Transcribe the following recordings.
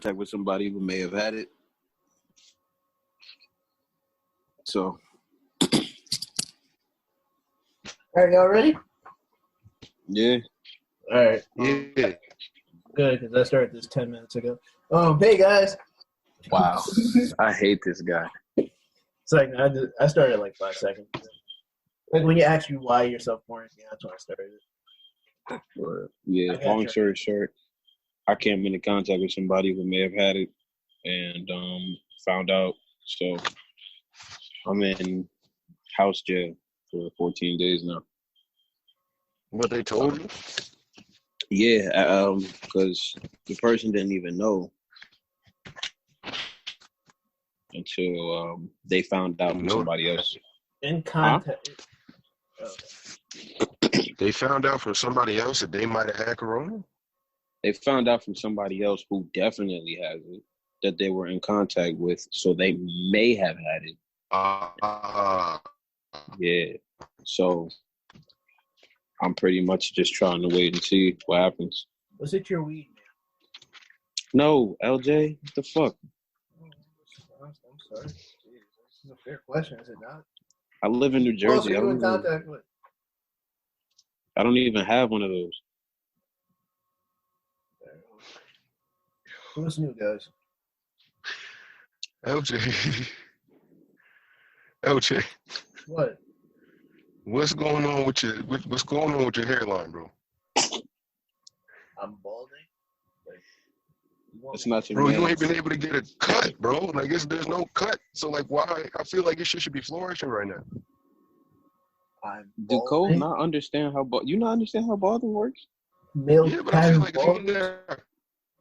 contact with somebody who may have had it. So. All right, y'all ready? Yeah. All right. Yeah. Good, because I started this 10 minutes ago. Hey guys. Wow. I hate this guy. It's like I started like 5 seconds ago. Like when you ask you why you're self-quarantined, that's when I started it. But yeah, long story short, I came into contact with somebody who may have had it and found out. So I'm in house jail for 14 days now. What they told you? Yeah, because the person didn't even know until they found out from somebody else. In contact. They found out from somebody else that they might have had corona? They found out from somebody else who definitely has it that they were in contact with, so they may have had it. Yeah. So I'm pretty much just trying to wait and see what happens. Was it your weed, man? No, LJ, what the fuck? I'm sorry. Jeez, this is a fair question, is it not? I live in New Jersey. Who else are you in contact with? I don't even have one of those. Who's new, guys? LJ. LJ. What? What's going on with your hairline, bro? I'm balding. It's not your bro. man. You ain't been able to get a cut, bro. Like there's no cut. So like, why? I feel like your shit should be flourishing right now. Do Cole not understand how balding works? Yeah, but I feel like if he's there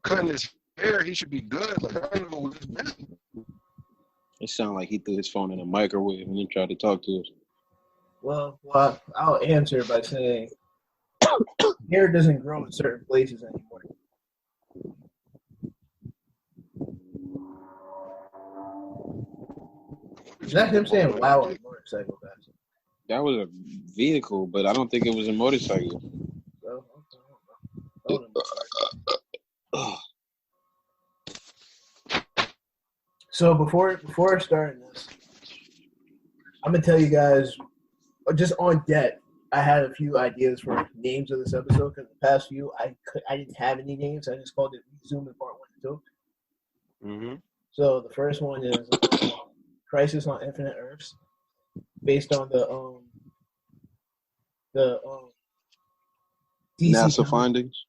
cutting his hair, he should be good. Like I don't know what his business. It sounded like he threw his phone in a microwave and then tried to talk to us. Well, I'll answer by saying hair doesn't grow in certain places anymore. Is that him saying wow on a motorcycle, guys? That was a vehicle, but I don't think it was a motorcycle. So before starting this, I'm gonna tell you guys, just on deck, I had a few ideas for names of this episode because the past few I didn't have any names. I just called it Zooming Part 1 and 2. Mm-hmm. So the first one is Crisis on Infinite Earths, based on the DC NASA findings.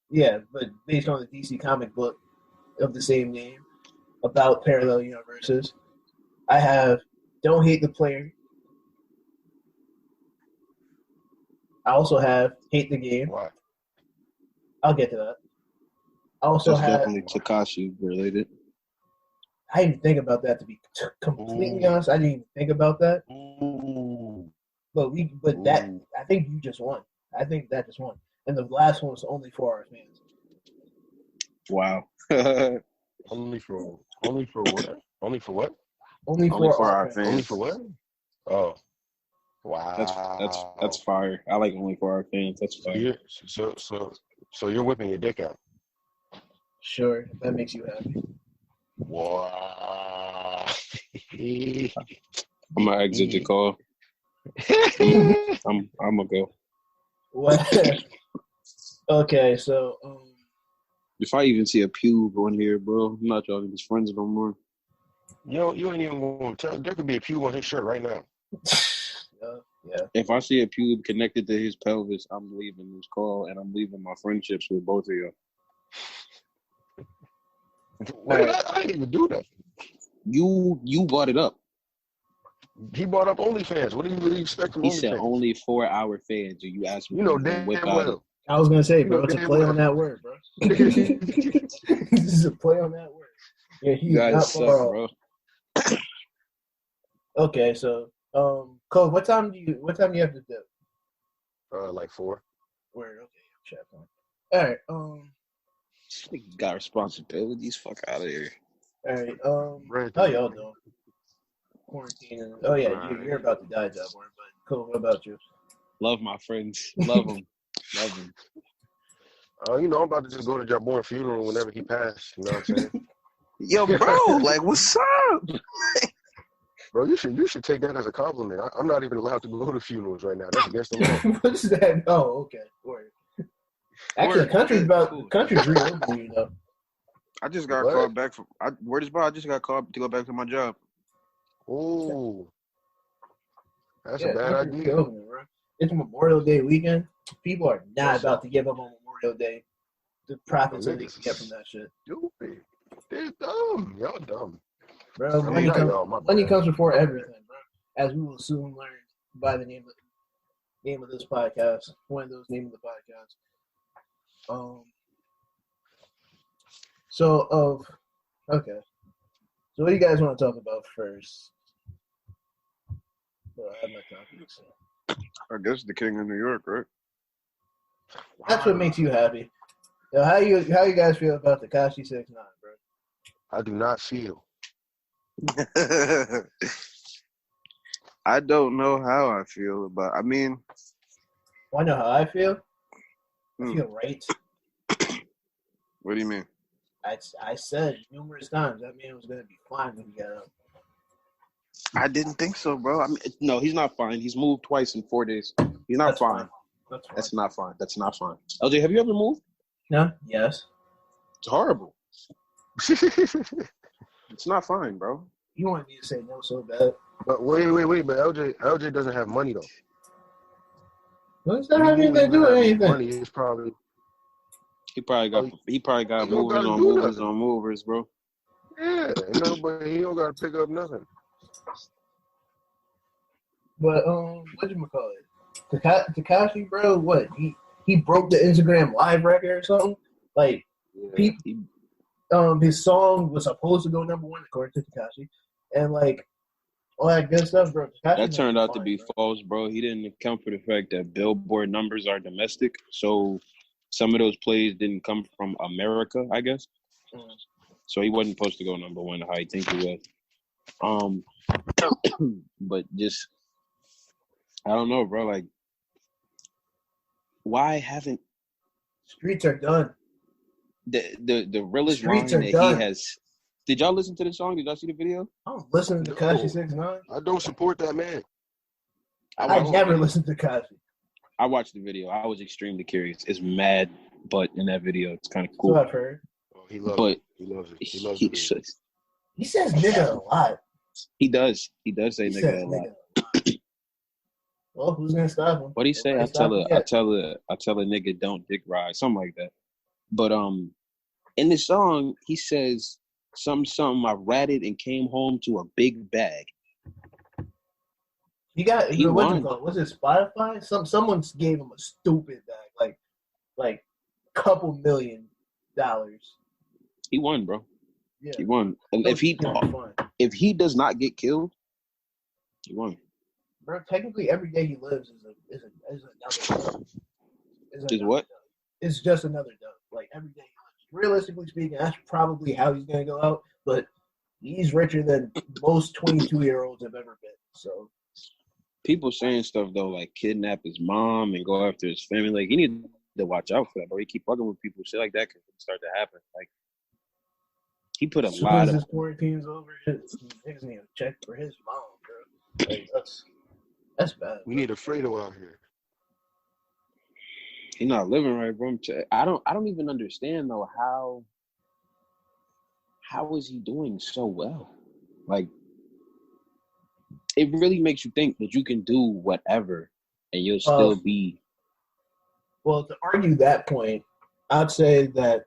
Yeah, but based on the DC comic book of the same name about parallel universes. I have Don't Hate the Player. I also have Hate the Game. Why? I'll get to that. I also That's have definitely Takashi related. I didn't even think about that, to be completely honest. I didn't even think about that. But that I think you just won. I think that just won. And the last one was only for our fans. Wow. Only for what? Only for what? Only for our fans. Only for what? Oh. Wow. That's fire. I like Only for Our Fans. That's fire. So you're whipping your dick out. Sure, if that makes you happy. Wow. I'm gonna exit the call. I'm gonna go. What? Okay, so if I even see a pube on here, bro, I'm not y'all his friends no more. Yo, you ain't even going to tell. There could be a pube on his shirt right now. Yeah. If I see a pube connected to his pelvis, I'm leaving this call and I'm leaving my friendships with both of y'all. I didn't even do that. You brought it up. He brought up OnlyFans. What do you expect from He OnlyFans? said only 4-hour fans. And you asked me. You know damn well. I was gonna say, bro, it's a play on that word, bro. This is a play on that word. Yeah, you guys suck, bro. Okay, so Cole, what time do you have to do? Like 4. Word, okay, chat point. All right, This nigga got responsibilities. Fuck out of here. All right, how y'all doing? Quarantine. Oh yeah, you're about to die, Job but Cole, what about you? Love my friends. Love them. Love them. I'm about to just go to Jabbor's funeral whenever he passed. You know what I'm saying? Yo, bro, like, what's up? Bro, you should take that as a compliment. I'm not even allowed to go to funerals right now. That's against the law. What's that? Oh, okay. Word. Actually, the country's reopening, you know. I just got called back from. Word is I just got called to go back to my job. Oh, that's a bad idea. Bro. It's Memorial Day weekend. People are not about to give up on Memorial Day. The profits that they can get from that shit. Stupid. They're dumb. Y'all dumb. Bro, money comes before everything, bro. As we will soon learn by the name of this podcast. One of those names of the podcast. Okay. So what do you guys want to talk about first? Well, I have my topics. I guess the King of New York, right? That's what makes you happy. So how you guys feel about the Tekashi 6ix9ine, bro? I do not feel. I don't know how I feel about. I mean, I know how I feel. I feel right. What do you mean? I said numerous times that man was gonna be fine when he got up. I didn't think so, bro. I mean, no, he's not fine. He's moved twice in 4 days. He's not fine. That's not fine. That's not fine. LJ, have you ever moved? No. Yes. It's horrible. It's not fine, bro. You wanted me to say no so bad. But wait. But LJ doesn't have money though. What's that having to do with anything? Money is probably. He probably got movers on movers, bro. Yeah, but he don't got to pick up nothing. But whatchamacallit? Tekashi, bro, what? He broke the Instagram live record or something? Like, his song was supposed to go number one according to Tekashi, and like all that good stuff, bro. That turned out to be false, bro. He didn't account for the fact that Billboard numbers are domestic, so some of those plays didn't come from America, I guess. So he wasn't supposed to go number one how he think he was. But just I don't know, bro. Like, why haven't streets are done? The realest line that he has. Did y'all listen to the song? Did y'all see the video? I don't listen to Tekashi 6ix9ine. I don't support that man. I never listened to Tekashi. I watched the video. I was extremely curious. It's mad, but in that video, it's kind of cool. So I've heard. Oh, he loves it. He loves it. He loves it. He says nigga a lot. He does. He does say nigga a lot. Well, who's gonna stop him? What do you say? I tell a nigga don't dick ride, something like that. But in the song, he says something. I ratted and came home to a big bag. He won. Was it Spotify? Someone gave him a stupid bag, like couple $1 million. He won, bro. Yeah. He won. And if he does not get killed, he won. Bro, technically every day he lives is another dub. Is what? It's just another dub. Like every day he lives. Realistically speaking, that's probably how he's gonna go out. But he's richer than most 22-year-olds have ever been. So people saying stuff though, like kidnap his mom and go after his family. Like he need to watch out for that, bro. He keep fucking with people. Shit like that could start to happen. Like he put a lot of. As his quarantine's over, niggas need to check for his mom, bro. Like, that's bad. We need a Fredo out here. He's not living right, bro. I don't even understand though how is he doing so well? Like it really makes you think that you can do whatever and you'll still be. Well, to argue that point, I'd say that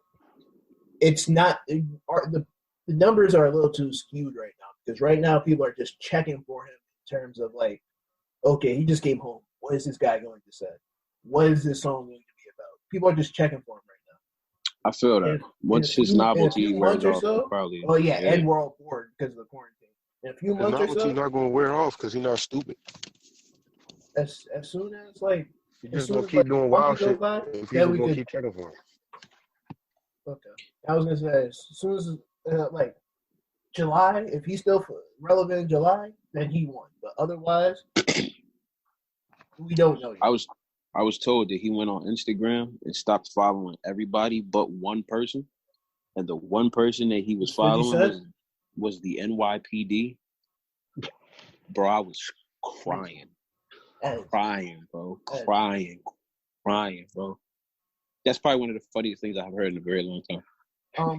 it's not the numbers are a little too skewed right now because right now people are just checking for him in terms of like, okay, he just came home. What is this guy going to say? What is this song going to be about? People are just checking for him right now. I feel that. Once his novelty wears off, probably. Oh yeah, and we're all bored because of the quarantine. In a few months or so, novelty's not going to wear off because he's not stupid. As soon as like. He's just going to keep doing wild shit. If he's going to keep checking for him. Okay. I was going to say, as soon as, like, July, if he's still relevant in July, then he won. But otherwise, we don't know yet. I was told that he went on Instagram and stopped following everybody but one person, and the one person that he was That's what you following said? was the NYPD. Bro, I was crying, bro, bro. That's probably one of the funniest things I've heard in a very long time.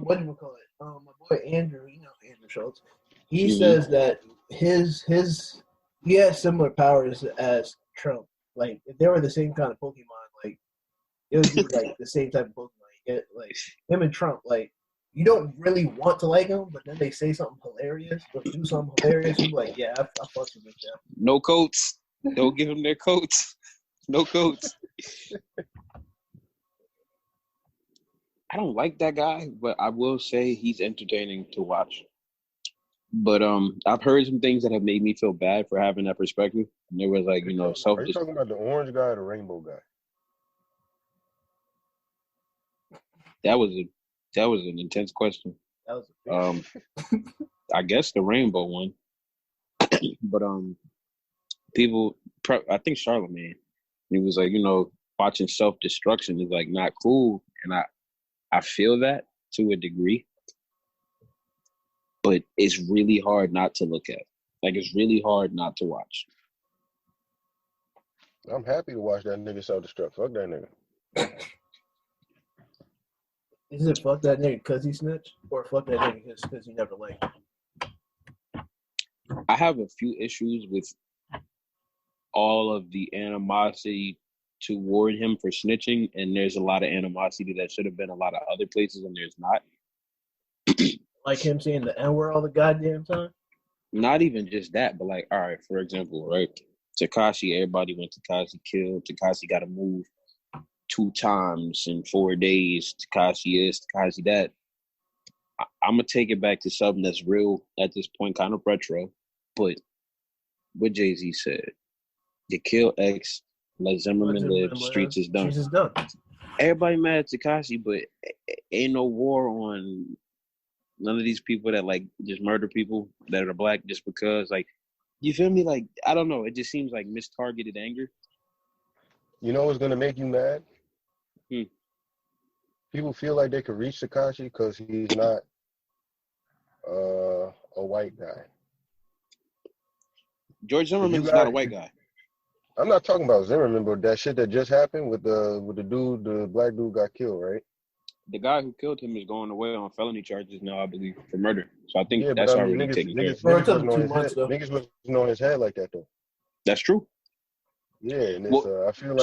What do you call it? My boy Andrew, Andrew Schultz. He says that he has similar powers as Trump. Like if they were the same kind of Pokemon, like it would be like the same type of Pokemon. You get like him and Trump, like you don't really want to like them, but then they say something hilarious or do something hilarious. You're like, yeah, I fucks with this guy. No coats. Don't give them their coats. No coats. I don't like that guy, but I will say he's entertaining to watch. But I've heard some things that have made me feel bad for having that perspective. And there was like, Are you talking about the orange guy or the rainbow guy? That was an intense question. That was I guess the rainbow one. But people, I think Charlemagne, he was like, watching self-destruction is like not cool, and I feel that to a degree, but it's really hard not to look at. Like it's really hard not to watch. I'm happy to watch that nigga self-destruct. Fuck that nigga. Is it fuck that nigga because he snitched, or fuck that nigga because he never liked him? I have a few issues with all of the animosity toward him for snitching, and there's a lot of animosity that should have been a lot of other places, and there's not. Like him saying the N-word all the goddamn time? Not even just that, but like, all right, for example, right? Tekashi, everybody went Tekashi killed. Tekashi got to move 2 times in 4 days. Tekashi is, Tekashi that. I'm going to take it back to something that's real at this point, kind of retro, but what Jay-Z said. You kill X, let Zimmerman live, streets is done. Streets is done. Everybody mad at Tekashi, but ain't no war on none of these people that like just murder people that are black just because, like, you feel me? Like, I don't know. It just seems like mistargeted anger. You know what's gonna make you mad? People feel like they could reach Tekashi because he's not a white guy. George Zimmerman's not a white guy. I'm not talking about Zimmerman, but that shit that just happened with the dude, the black dude got killed, right? The guy who killed him is going away on felony charges now, I believe, for murder. So I think that's already taken care of. Niggas wasn't on his head like that though. That's true. Yeah, and it's, I feel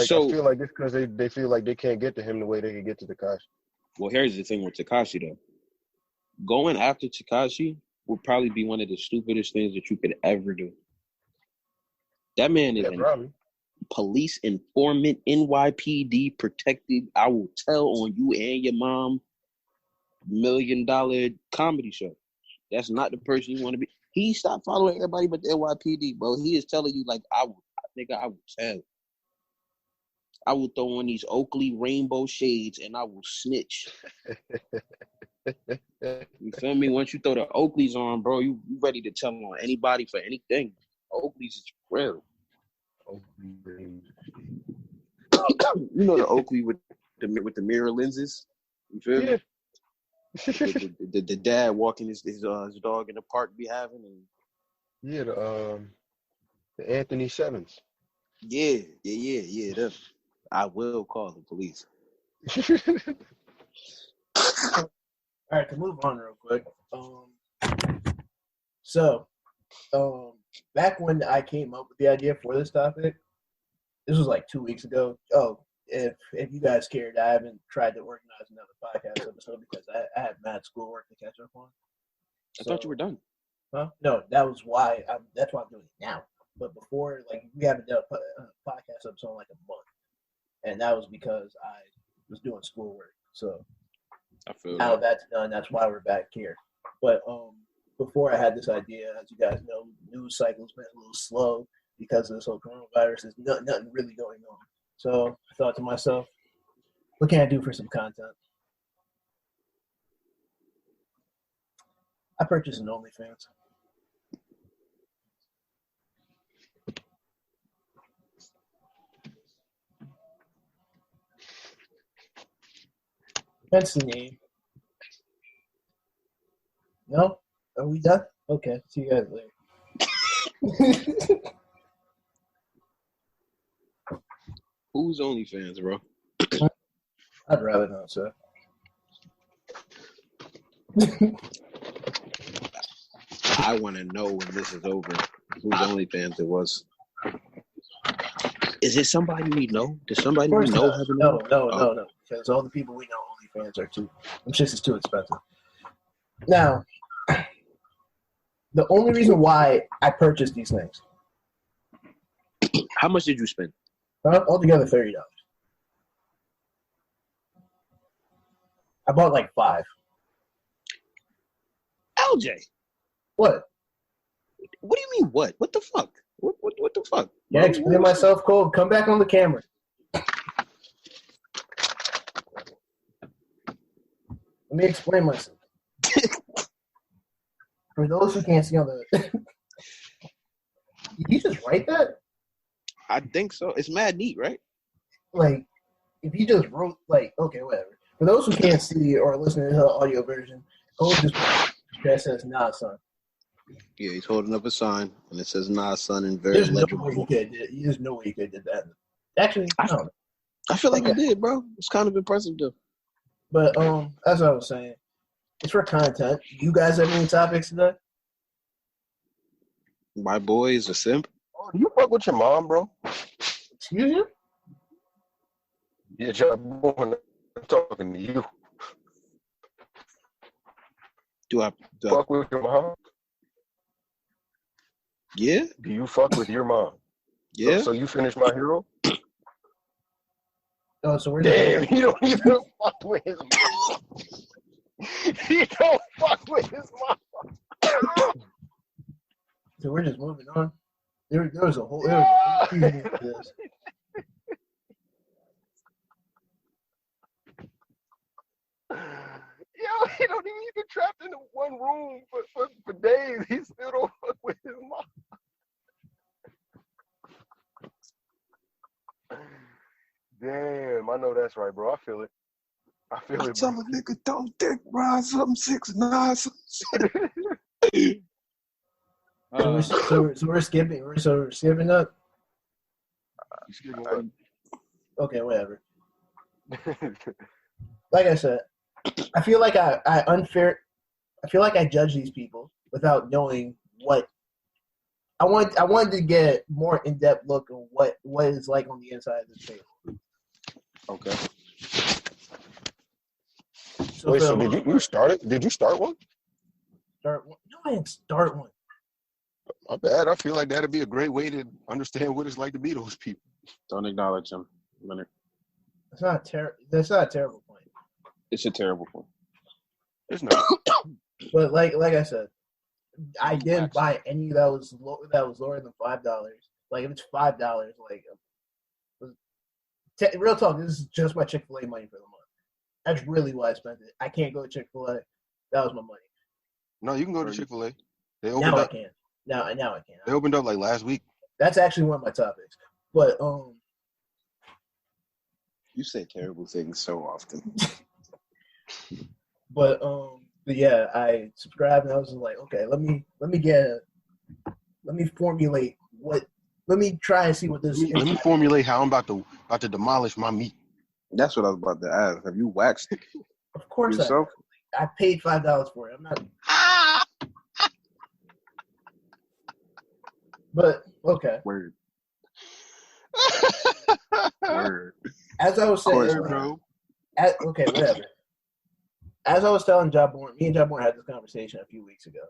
like it's because they feel like they can't get to him the way they can get to Tekashi. Well, here's the thing with Tekashi though. Going after Tekashi would probably be one of the stupidest things that you could ever do. That man is a police informant, NYPD protected. I will tell on you and your mom. $1 million comedy show. That's not the person you want to be. He stopped following everybody but the NYPD, bro. He is telling you like I will tell. I will throw on these Oakley rainbow shades and I will snitch. You feel me? Once you throw the Oakleys on, bro, you ready to tell on anybody for anything. Oakleys is real. You know the Oakley with the mirror lenses. You feel me? The dad walking his dog in the park be having. And the Anthony Sevens. Yeah. I will call the police. All right, to move on real quick. So, back when I came up with the idea for this topic, this was like 2 weeks ago. Oh, if you guys cared, I haven't tried to organize another podcast episode because I had mad schoolwork to catch up on. I thought you were done. Huh? No, that's why I'm doing it now. But before, like, we haven't done a podcast episode in like a month, and that was because I was doing schoolwork. So now that's done. That's why we're back here. But before I had this idea, as you guys know, news cycle's been a little slow because of this whole coronavirus. There's nothing really going on. So I thought to myself, what can I do for some content? I purchased an OnlyFans. That's the name. No? Are we done? Okay. See you guys later. Who's OnlyFans, bro? I'd rather not, sir. I want to know when this is over whose OnlyFans it was. Is it somebody we know? Does somebody we know have an No. Because all the people we know OnlyFans are too. Them shit is too expensive. Now, the only reason why I purchased these things. How much did you spend? Altogether $30. I bought like 5. LJ. What? What do you mean what? What the fuck? What the fuck? Yeah, explain myself, Cole. Come back on the camera. Let me explain myself. For those who can't see on the... Did you just write that? I think so. It's mad neat, right? Like, if you just wrote, like, okay, whatever. For those who can't see or listen to the audio version, Cole just that says, nah, son. Yeah, he's holding up a sign, and it says, nah, son, in very legible. There's no way he could have did that. Actually, no. I feel like he did, bro. It's kind of impressive, though. But, as I was saying, it's for content. You guys have any topics today? My boy is a simp. Oh, do you fuck with your mom, bro? Excuse you? Yeah, John, I'm talking to you. Do I fuck with your mom? Yeah. Do you fuck with your mom? Yeah. So you finished My Hero? Oh, so we're damn, you don't even fuck with his mom. You don't fuck with his mom. So we're just moving on. There was a whole reason for this. Yo, he don't even get trapped in one room for days. He still don't fuck with his mom. Damn, I know that's right, bro. I feel it. I tell a nigga, don't dick ride something 6'9". So we're skipping. We're skipping up. Okay, whatever. Like I said, I feel like I feel like I judge these people without knowing what. I wanted to get more in-depth look at what it's like on the inside of this table. Okay. So wait, so did you start it? Did you start one? Start one? No, I didn't start one. My bad. I feel like that'd be a great way to understand what it's like to be those people. Don't acknowledge them, Leonard. That's not a terrible point. It's a terrible point. It's not. But like I said, I didn't buy any that was lower than $5. Like if it's $5, like real talk, this is just my Chick-fil-A money for the month. That's really why I spent it. I can't go to Chick-fil-A. That was my money. No, you can go to Chick-fil-A. They opened up. I can. Now I can. They opened up like last week. That's actually one of my topics. But you say terrible things so often. But yeah, I subscribed and I was like, okay, let me formulate let me try and see what this is. Let me formulate how I'm about to demolish my meat. That's what I was about to ask. Have you waxed it? Of course yourself? I paid $5 for it. I'm not. But okay. Word. Word. As I was saying, okay, whatever. As I was telling Jabborn, me and Jabborn had this conversation a few weeks ago.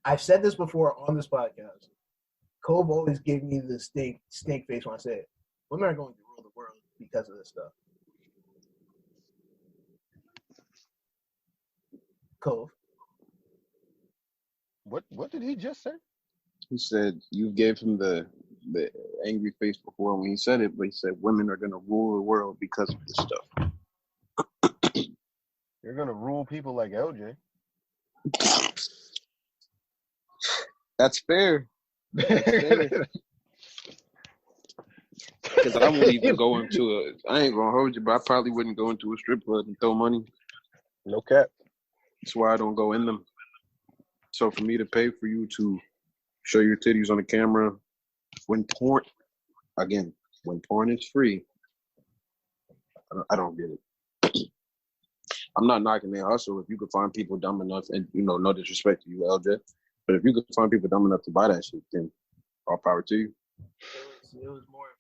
I've said this before on this podcast. Cove always gave me the stink face when I say it. Women are going to rule the world because of this stuff. Cove. What did he just say? He said you gave him the angry face before when he said it, but he said women are going to rule the world because of this stuff. You're going to rule people like LJ. That's fair. That's fair. Because I won't even go into I ain't gonna hold you, but I probably wouldn't go into a strip club and throw money. No cap. That's why I don't go in them. So for me to pay for you to show your titties on the camera when porn is free, I don't get it. I'm not knocking their hustle. If you could find people dumb enough, and no disrespect to you, LJ, but if you could find people dumb enough to buy that shit, then all power to you. It was more.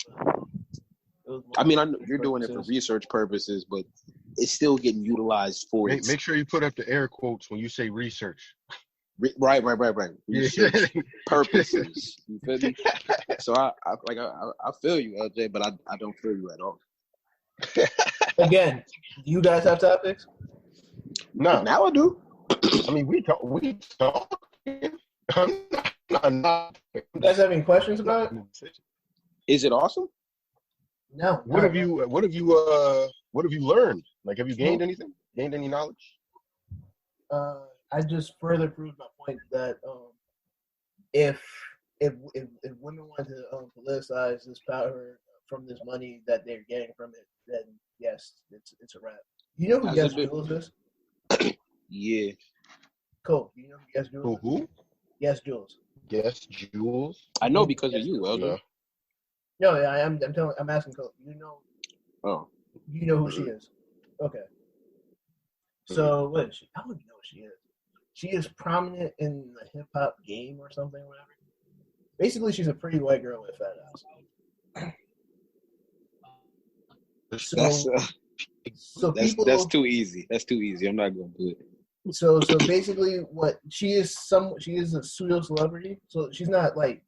I mean, I know you're doing it for research purposes, but it's still getting utilized for it. Make sure you put up the air quotes when you say research. Right. Research purposes. You feel me? So I feel you, LJ, but I don't feel you at all. Again, do you guys have topics? No. Now I do. I mean, we talk. I'm not. You guys have any questions about it? Is it awesome? No. What have you learned? Like, have you gained anything? Gained any knowledge? I just further proved my point that if women want to politicize this power from this money that they're getting from it, then yes, it's a wrap. You know who Yes Jules is? Yeah. Cool. You know who Yes Jules is? Who? Yes Jules. Yes Jules. I know because of you, LJ. No, I'm asking Cole. You know? Oh. You know who she is? Okay. So what is she? I don't even know what she is. She is prominent in the hip hop game or something, whatever. Basically, she's a pretty white girl with a fat ass. That's too easy. That's too easy. I'm not gonna do it. So basically, she is a pseudo celebrity. So she's not like,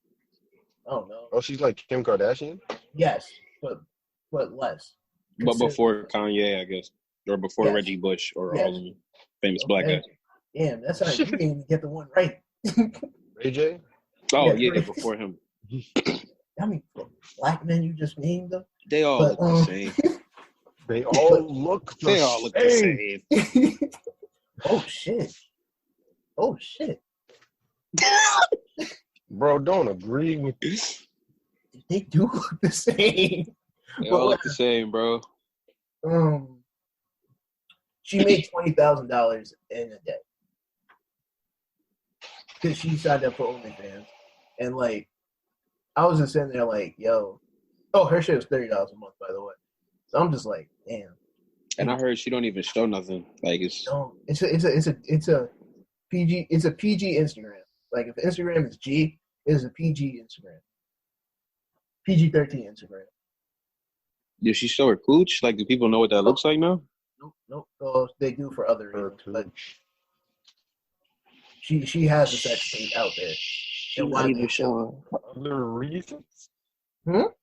I don't know. Oh, she's like Kim Kardashian? Yes, but less. But before Kanye, I guess, or before Reggie Bush, or all of them famous black guys. Damn, that's how you didn't even get the one right. Ray J? Oh yeah, before him. I mean, black men you just named them. They all look the same. They all look the same. Oh shit. Bro, don't agree with this. They do look the same. They all look the same, bro. She made $20,000 in a day because she signed up for OnlyFans, and like, I was just sitting there like, yo, her shit was $30 a month, by the way. So I'm just like, damn. And I heard she don't even show nothing. Like it's a PG. It's a PG Instagram. Like if Instagram is G, it is a PG Instagram. PG-13 Instagram. Did she show her cooch? Like, do people know what that looks like now? Nope. Oh, they do for other reasons, but she has a sex tape out there. She's not even showing other reasons. So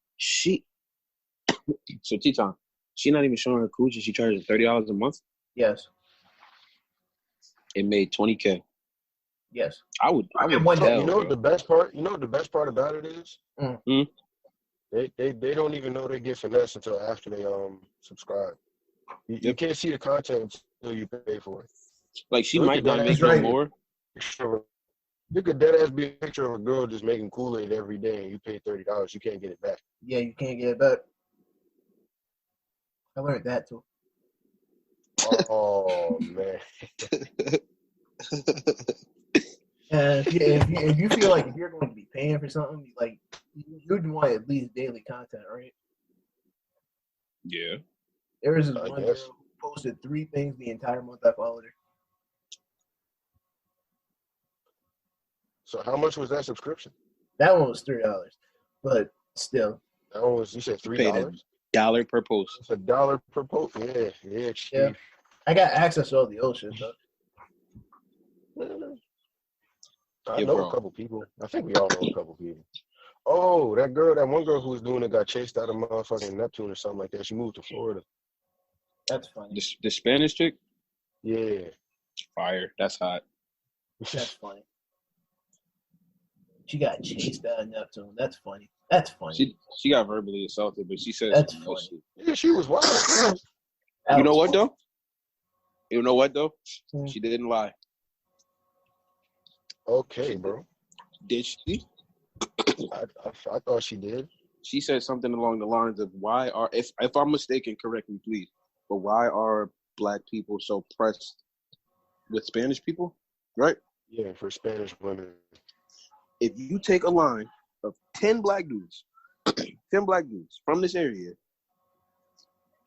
T-Tom, she not even showing her cooch, and she charges $30 a month. Yes. It made $20K. Yes. I would tell. You know the best part. You know what the best part about it is. They don't even know they get finesse until after they subscribe. You can't see the content until you pay for it. Like she might not make no more. You could dead ass be a picture of a girl just making Kool-Aid every day, and you pay $30. You can't get it back. Yeah, you can't get it back. I learned that too. Oh man. If you feel like if you're going to be paying for something, like you'd want at least daily content, right? Yeah. There was this one girl who posted 3 things the entire month I followed her. So how much was that subscription? That one was $3, but still. That one was, you said $3? $1 per post. It's $1 per post. Yeah, cheap. Yeah. I got access to all the old shit though. I know a couple people. I think we all know a couple people. Oh, that one girl who was doing it got chased out of motherfucking Neptune or something like that. She moved to Florida. That's funny. The Spanish chick? Yeah. Fire. That's hot. That's funny. She got chased out of Neptune. That's funny. She got verbally assaulted, but she said that's funny. shit. Yeah, she was wild. You know what though? She didn't lie. Okay, bro. Did she? I thought she did. She said something along the lines of if I'm mistaken, correct me please, but why are black people so pressed with Spanish people, right? Yeah, for Spanish women. If you take a line of 10 black dudes, 10 black dudes from this area,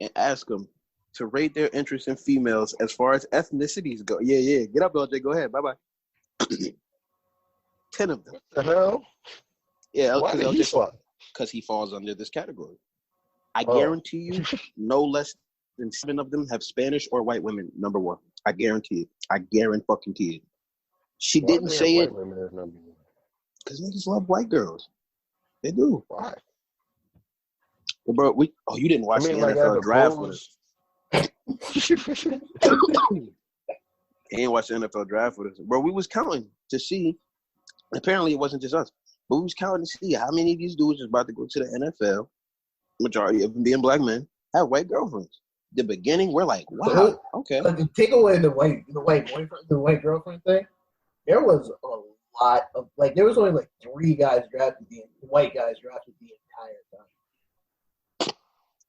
and ask them to rate their interest in females as far as ethnicities go. Yeah. Get up, LJ. Go ahead. Bye-bye. 10 of them. What the hell? Yeah, why did he slide? Because he falls under this category. I guarantee you, no less than 7 of them have Spanish or white women, number one. I guarantee it. I guarantee it. She didn't say it. Because niggas love white girls. They do. Why? Well, bro, you didn't watch the NFL draft with us. He ain't watched the NFL draft with us. Bro, we was counting to see. Apparently, it wasn't just us. But we was counting to see how many of these dudes is about to go to the NFL. Majority of them being black men have white girlfriends. The beginning, we're like, wow, okay. Take away the white boyfriend, the white girlfriend thing. There was a lot of there was only like 3 guys drafted, white guys drafted the entire time.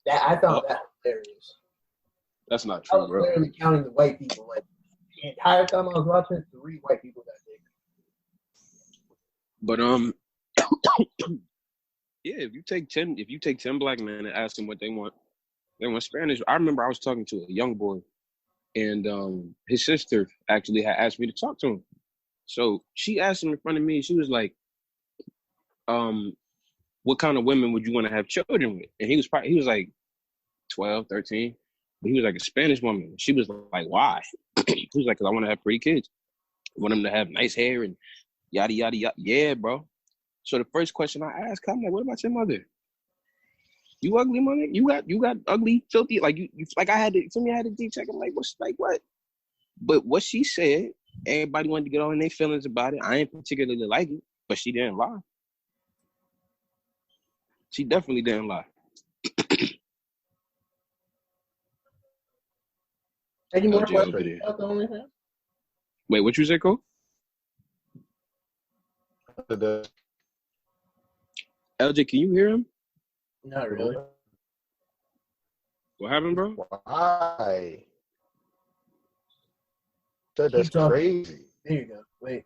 That I found that hilarious. That's not true, I was literally counting the white people. Like the entire time I was watching, 3 white people got taken. But yeah, if you take 10 black men and ask them what they want Spanish. I remember I was talking to a young boy, and his sister actually had asked me to talk to him. So she asked him in front of me. She was like, "What kind of women would you want to have children with?" And he was like 12, 13. But he was like a Spanish woman. She was like, "Why?" He was like, "Cause I want to have 3 kids. I want them to have nice hair and yada yada yada." Yeah, bro. So the first question I asked, I'm like, "What about your mother? You ugly, money? You got ugly, filthy, like you like I had to deep check. I'm like, what's like what?" But what she said, everybody wanted to get on their feelings about it. I ain't particularly like it, but she didn't lie. She definitely didn't lie. Any more questions about the OnlyFans? Wait, what you say, Cole? LJ, can you hear him? Not really. What happened, bro? Why? That's crazy. There you go. Wait.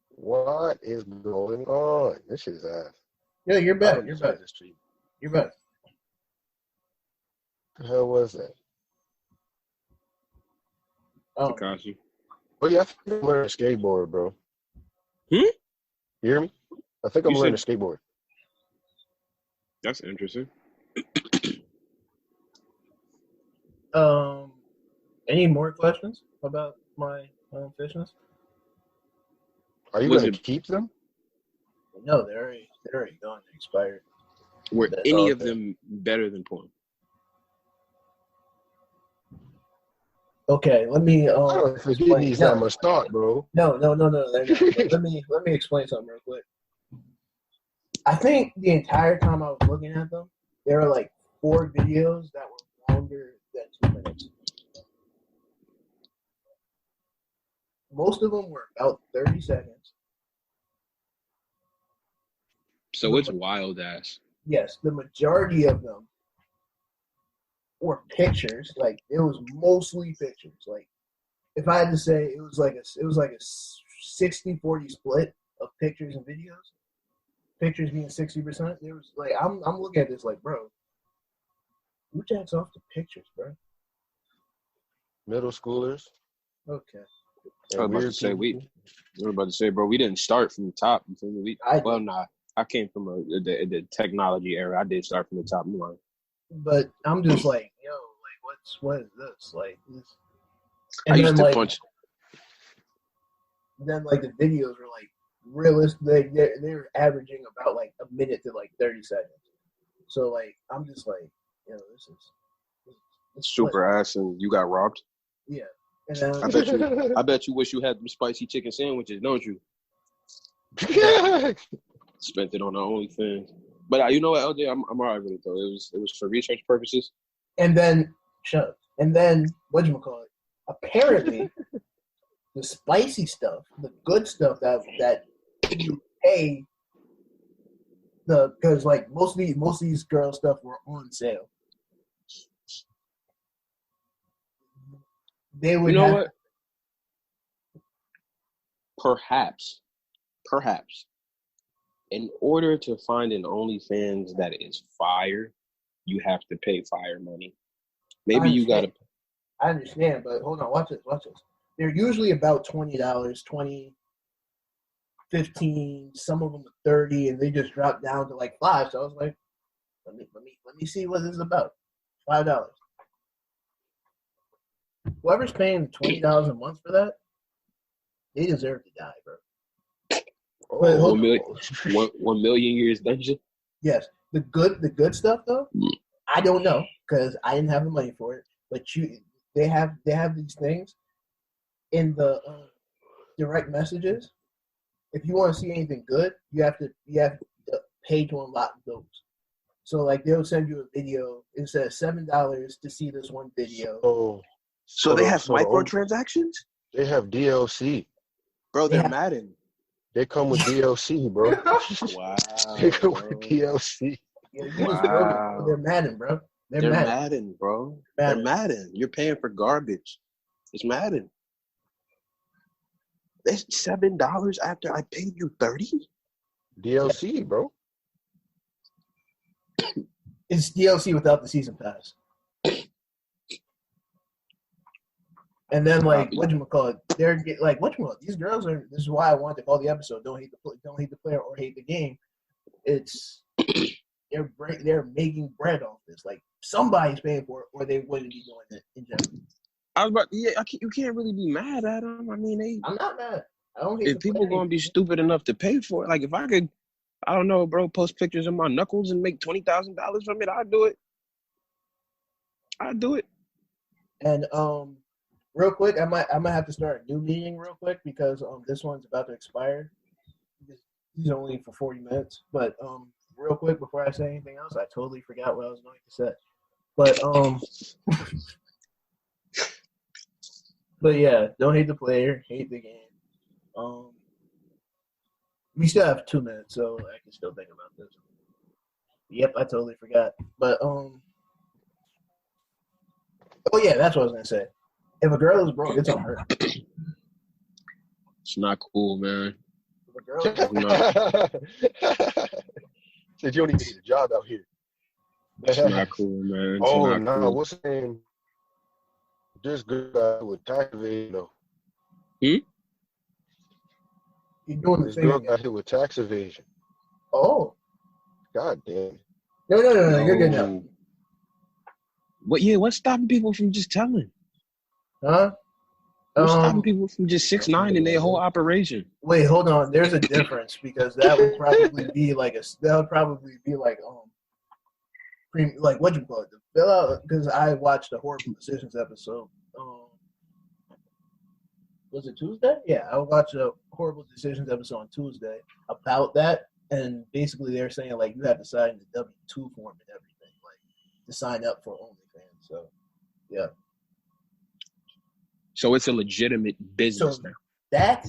What is going on? This shit is ass. Yeah, you're back. You're back. You're back. What the hell was that? Oh, Takashi. Oh yeah, I think I'm learning to skateboard, bro. You hear me? I think I'm learning to skateboard. That's interesting. Any more questions about my fishness? Are you going to keep them? No, they're already gone. They expired. Were any of them better than porn? Okay, let me. I don't think he needs that much thought, bro. No. let me explain something real quick. I think the entire time I was looking at them, there were like 4 videos that were longer than 2 minutes. Most of them were about 30 seconds. So it's wild ass. Yes, the majority of them were pictures. Like it was mostly pictures. Like if I had to say, it was like a 60-40 split of pictures and videos. Pictures being 60%. There was like I'm looking at this like, bro, who jacks off the pictures, bro? Middle schoolers. Okay. I was about to say, bro, we didn't start from the top. You feel me? I came from the technology era. I did start from the top. But I'm just like, yo, like, what is this? Like, this. And I used to punch. Then, like, the videos were like realistic. They were averaging about like a minute to like 30 seconds. So, like, I'm just like, yo, this is super ass, and you got robbed. Yeah. I bet you wish you had them spicy chicken sandwiches, don't you? Spent it on the OnlyFans. But you know what, LJ, I'm alright with it though. It was for research purposes. And then whatchamacallit? Apparently the spicy stuff, the good stuff that you pay Because like most of these girl stuff were on sale. They would. You know what? Perhaps, in order to find an OnlyFans that is fire, you have to pay fire money. Maybe you gotta. I understand, but hold on, watch this. They're usually about $20, 20, 15, some of them are 30, and they just drop down to like $5. So I was like, let me see what this is about. $5. Whoever's paying $20 a month for that, they deserve to die, bro. Oh, 1 million years dungeon. Yes, the good stuff though. I don't know because I didn't have the money for it. But they have these things in the direct messages. If you want to see anything good, you have to pay to unlock those. So like they'll send you a video. It says $7 to see this one video. Oh, so they have microtransactions. They have DLC, bro. They're Madden. They come with DLC, bro. Wow. They come with DLC. Yeah, wow. They're Madden, bro. They're Madden, bro. They're Madden. You're paying for garbage. It's Madden. That's $7 after I paid you $30. DLC, bro. It's DLC without the season pass. And then like whatchamacallit, they're like whatchamacallit. These girls are. This is why I wanted to call the episode. Don't hate the player or hate the game. It's they're making bread off this. Like somebody's paying for it, or they wouldn't be doing it in general. I was about you can't really be mad at them. I mean, I'm not mad. I don't hate if people gonna be stupid enough to pay for it, like if I could, I don't know, bro, post pictures of my knuckles and make $20,000 from it, I'd do it. And real quick, I might have to start a new meeting real quick because this one's about to expire. He's only for 40 minutes. But real quick before I say anything else, I totally forgot what I was going to say. But but yeah, don't hate the player, hate the game. We still have 2 minutes, so I can still think about this. Yep, I totally forgot. But oh yeah, that's what I was gonna say. If a girl is broke, it's on her. It's not cool, man. If a girl is broke, said you don't even need a job out here. It's not cool, man. It's cool. What's the name? This girl with tax evasion, though. You're doing this girl got hit with tax evasion. Oh. God damn. No, you're good now. What's stopping people from just telling? Huh? What's stopping people from just 6ix9ine in their whole operation? Wait, hold on. There's a difference because that would probably be like what you call it? Because I watched the Horrible Decisions episode. Was it Tuesday? Yeah, I watched a Horrible Decisions episode on Tuesday about that, and basically they're saying like you have to sign the W-2 form and everything, like to sign up for OnlyFans. So, yeah. So it's a legitimate business now. That.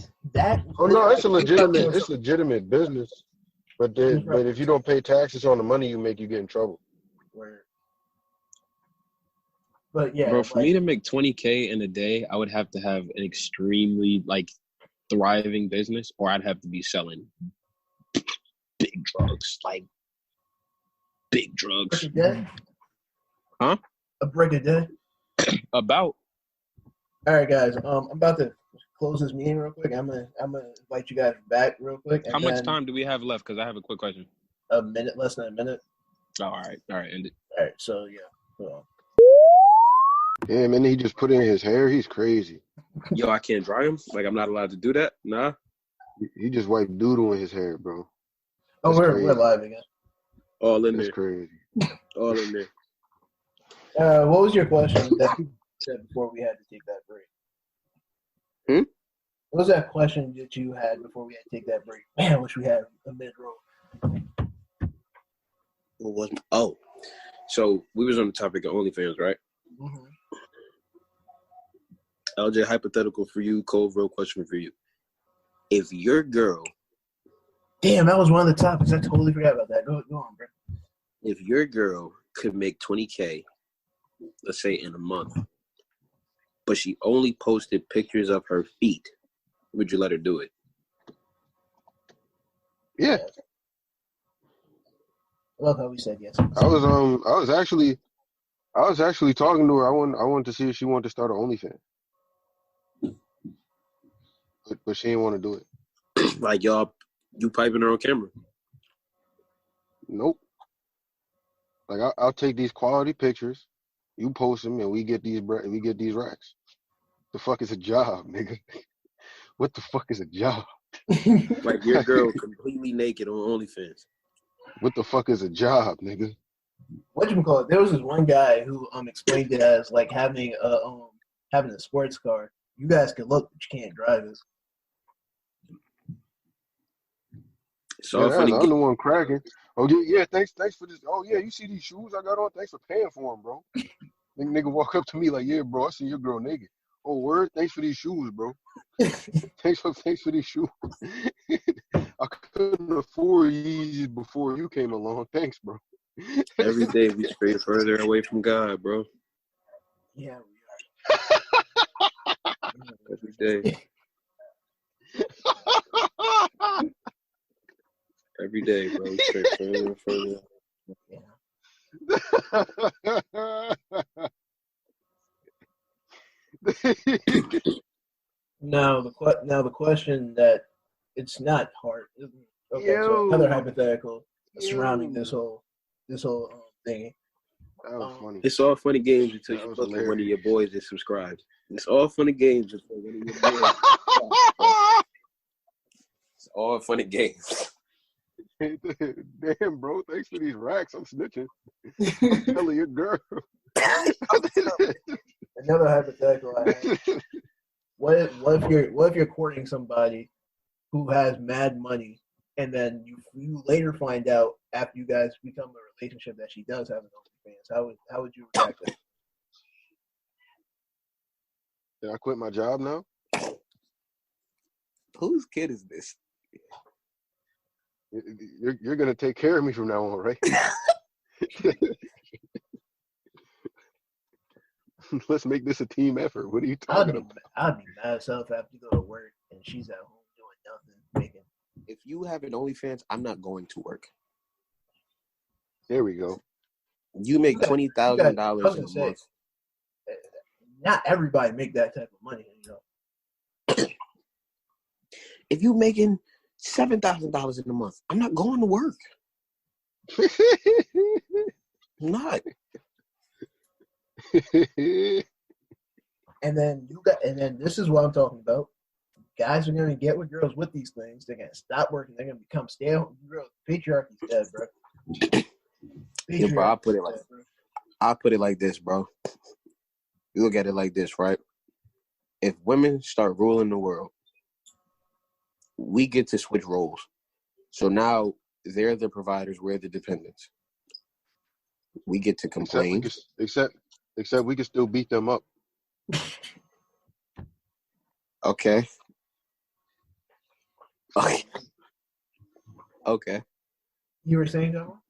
Oh no, it's legitimate business. But if you don't pay taxes on the money you make, you get in trouble. But yeah, bro, for me to make $20K in a day, I would have to have an extremely thriving business, or I'd have to be selling big drugs, like big drugs. A brick a day? Huh? A brick a day? About. All right, guys. I'm about to close this meeting real quick. I'm gonna invite you guys back real quick. How much time do we have left? Because I have a quick question. A minute, less than a minute. Oh, all right, end it. All right, so yeah. Hold on. Yeah, man, he just put in his hair. He's crazy. Yo, I can't dry him? Like, I'm not allowed to do that? Nah. He just wiped doodle in his hair, bro. That's we're live again. All in there. That's crazy. All in there. What was your question that you said before we had to take that break? What was that question that you had before we had to take that break? Man, I wish we had a mid-roll. What was so we was on the topic of OnlyFans, right? Mm-hmm. LJ, hypothetical for you, cold real question for you. If your girl Damn, that was one of the topics. I totally forgot about that. Go on, bro. If your girl could make $20K, let's say in a month, but she only posted pictures of her feet, would you let her do it? Yeah. I love how we said yes. I was actually talking to her. I wanted to see if she wanted to start an OnlyFans. But she didn't want to do it. Like you piping her on camera? Nope. Like I'll take these quality pictures, you post them, and we get these racks. The fuck is a job, nigga? What the fuck is a job? Like your girl completely naked on OnlyFans. What the fuck is a job, nigga? Whatchamacallit? There was this one guy who explained it as like having a sports car. You guys can look, but you can't drive it. So I'm the one cracking. Oh yeah, thanks for this. Oh yeah, you see these shoes I got on? Thanks for paying for them, bro. Nigga walk up to me like, yeah, bro, I see your girl naked. Oh word, thanks for these shoes, bro. thanks for these shoes. I couldn't afford Yeezys before you came along. Thanks, bro. Every day we stray further away from God, bro. Yeah, Every day. Every day, bro. We stray further and further. Now the question that it's not hard. Okay, so another hypothetical surrounding this whole thing. That was funny. It's all funny games until you look at one of your boys that subscribed. It's all funny games until one of your boys. It's all funny games. Damn, bro. Thanks for these racks. I'm snitching. I'm telling your girl. Another hypothetical I have. What if you're courting somebody who has mad money, and then you later find out after you guys become a relationship that she does have an OnlyFans? How would you react to that? Did I quit my job now? Whose kid is this? You're gonna take care of me from now on, right? Let's make this a team effort. What are you talking about? I'd be mad as hell if I have to go to work and she's at home doing nothing, making. If you have an OnlyFans, I'm not going to work. There we go. You make $20,000 in a month. Not everybody make that type of money, you know. If you making $7,000 in a month, I'm not going to work. I'm not. And then this is what I'm talking about. Guys are gonna get with girls with these things. They're gonna stop working. They're gonna become stale. Patriarchy's dead, bro. Yeah, bro, I'll put it like this, bro. You look at it like this, right? If women start ruling the world, we get to switch roles. So now they're the providers, we're the dependents. We get to complain. Except we can still beat them up. Okay. Okay. You were saying, John?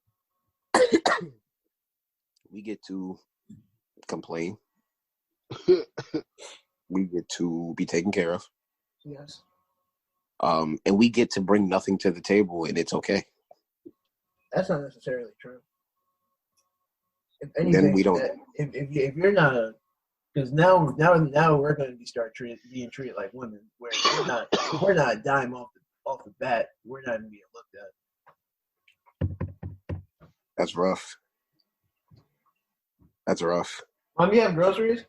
We get to complain. We get to be taken care of. Yes. And we get to bring nothing to the table, and it's okay. That's not necessarily true. If anything, then we don't. If you're not because now we're going to being treated like women, where we're not a dime off the bat. We're not even being looked at. That's rough. You have groceries?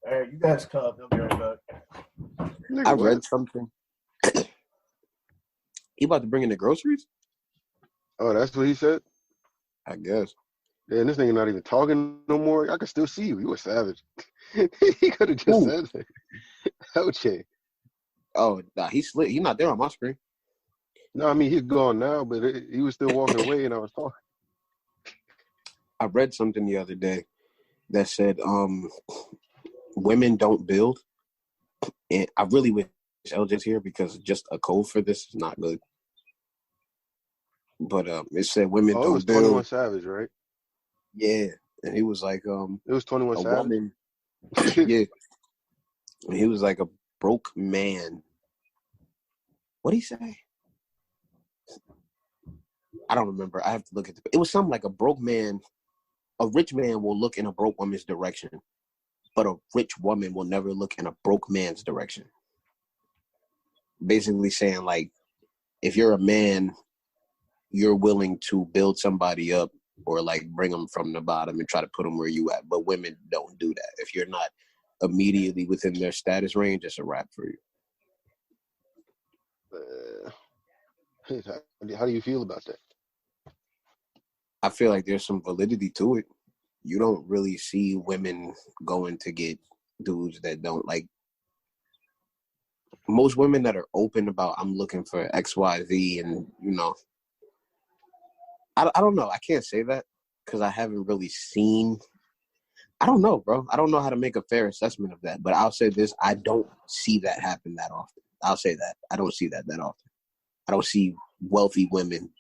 All right, you guys come up. They'll be right back. I read something. He about to bring in the groceries? Oh, that's what he said? I guess. Yeah, and this nigga not even talking no more. I can still see you. You a savage. He could have just said that. Okay. Oh, nah, he's not there on my screen. No, I mean, he's gone now, but he was still walking away and I was talking. I read something the other day that said women don't build. And I really wish LJ's here because just a code for this is not good. But it said women Oh, it was don't 21 build. Savage, right? Yeah, and he was like It was 21 a Savage. woman. Yeah, and he was like a broke man. What'd he say? I don't remember. I have to look at it was something like a broke man. A rich man will look in a broke woman's direction, but a rich woman will never look in a broke man's direction. Basically saying, like, if you're a man, you're willing to build somebody up or, like, bring them from the bottom and try to put them where you at. But women don't do that. If you're not immediately within their status range, it's a wrap for you. How do you feel about that? I feel like there's some validity to it. You don't really see women going to get dudes that don't like. Most women that are open about I'm looking for XYZ and I don't know. I can't say that because I haven't really seen. I don't know, bro. I don't know how to make a fair assessment of that. But I'll say this: I don't see that happen that often. I'll say that I don't see that often. I don't see wealthy women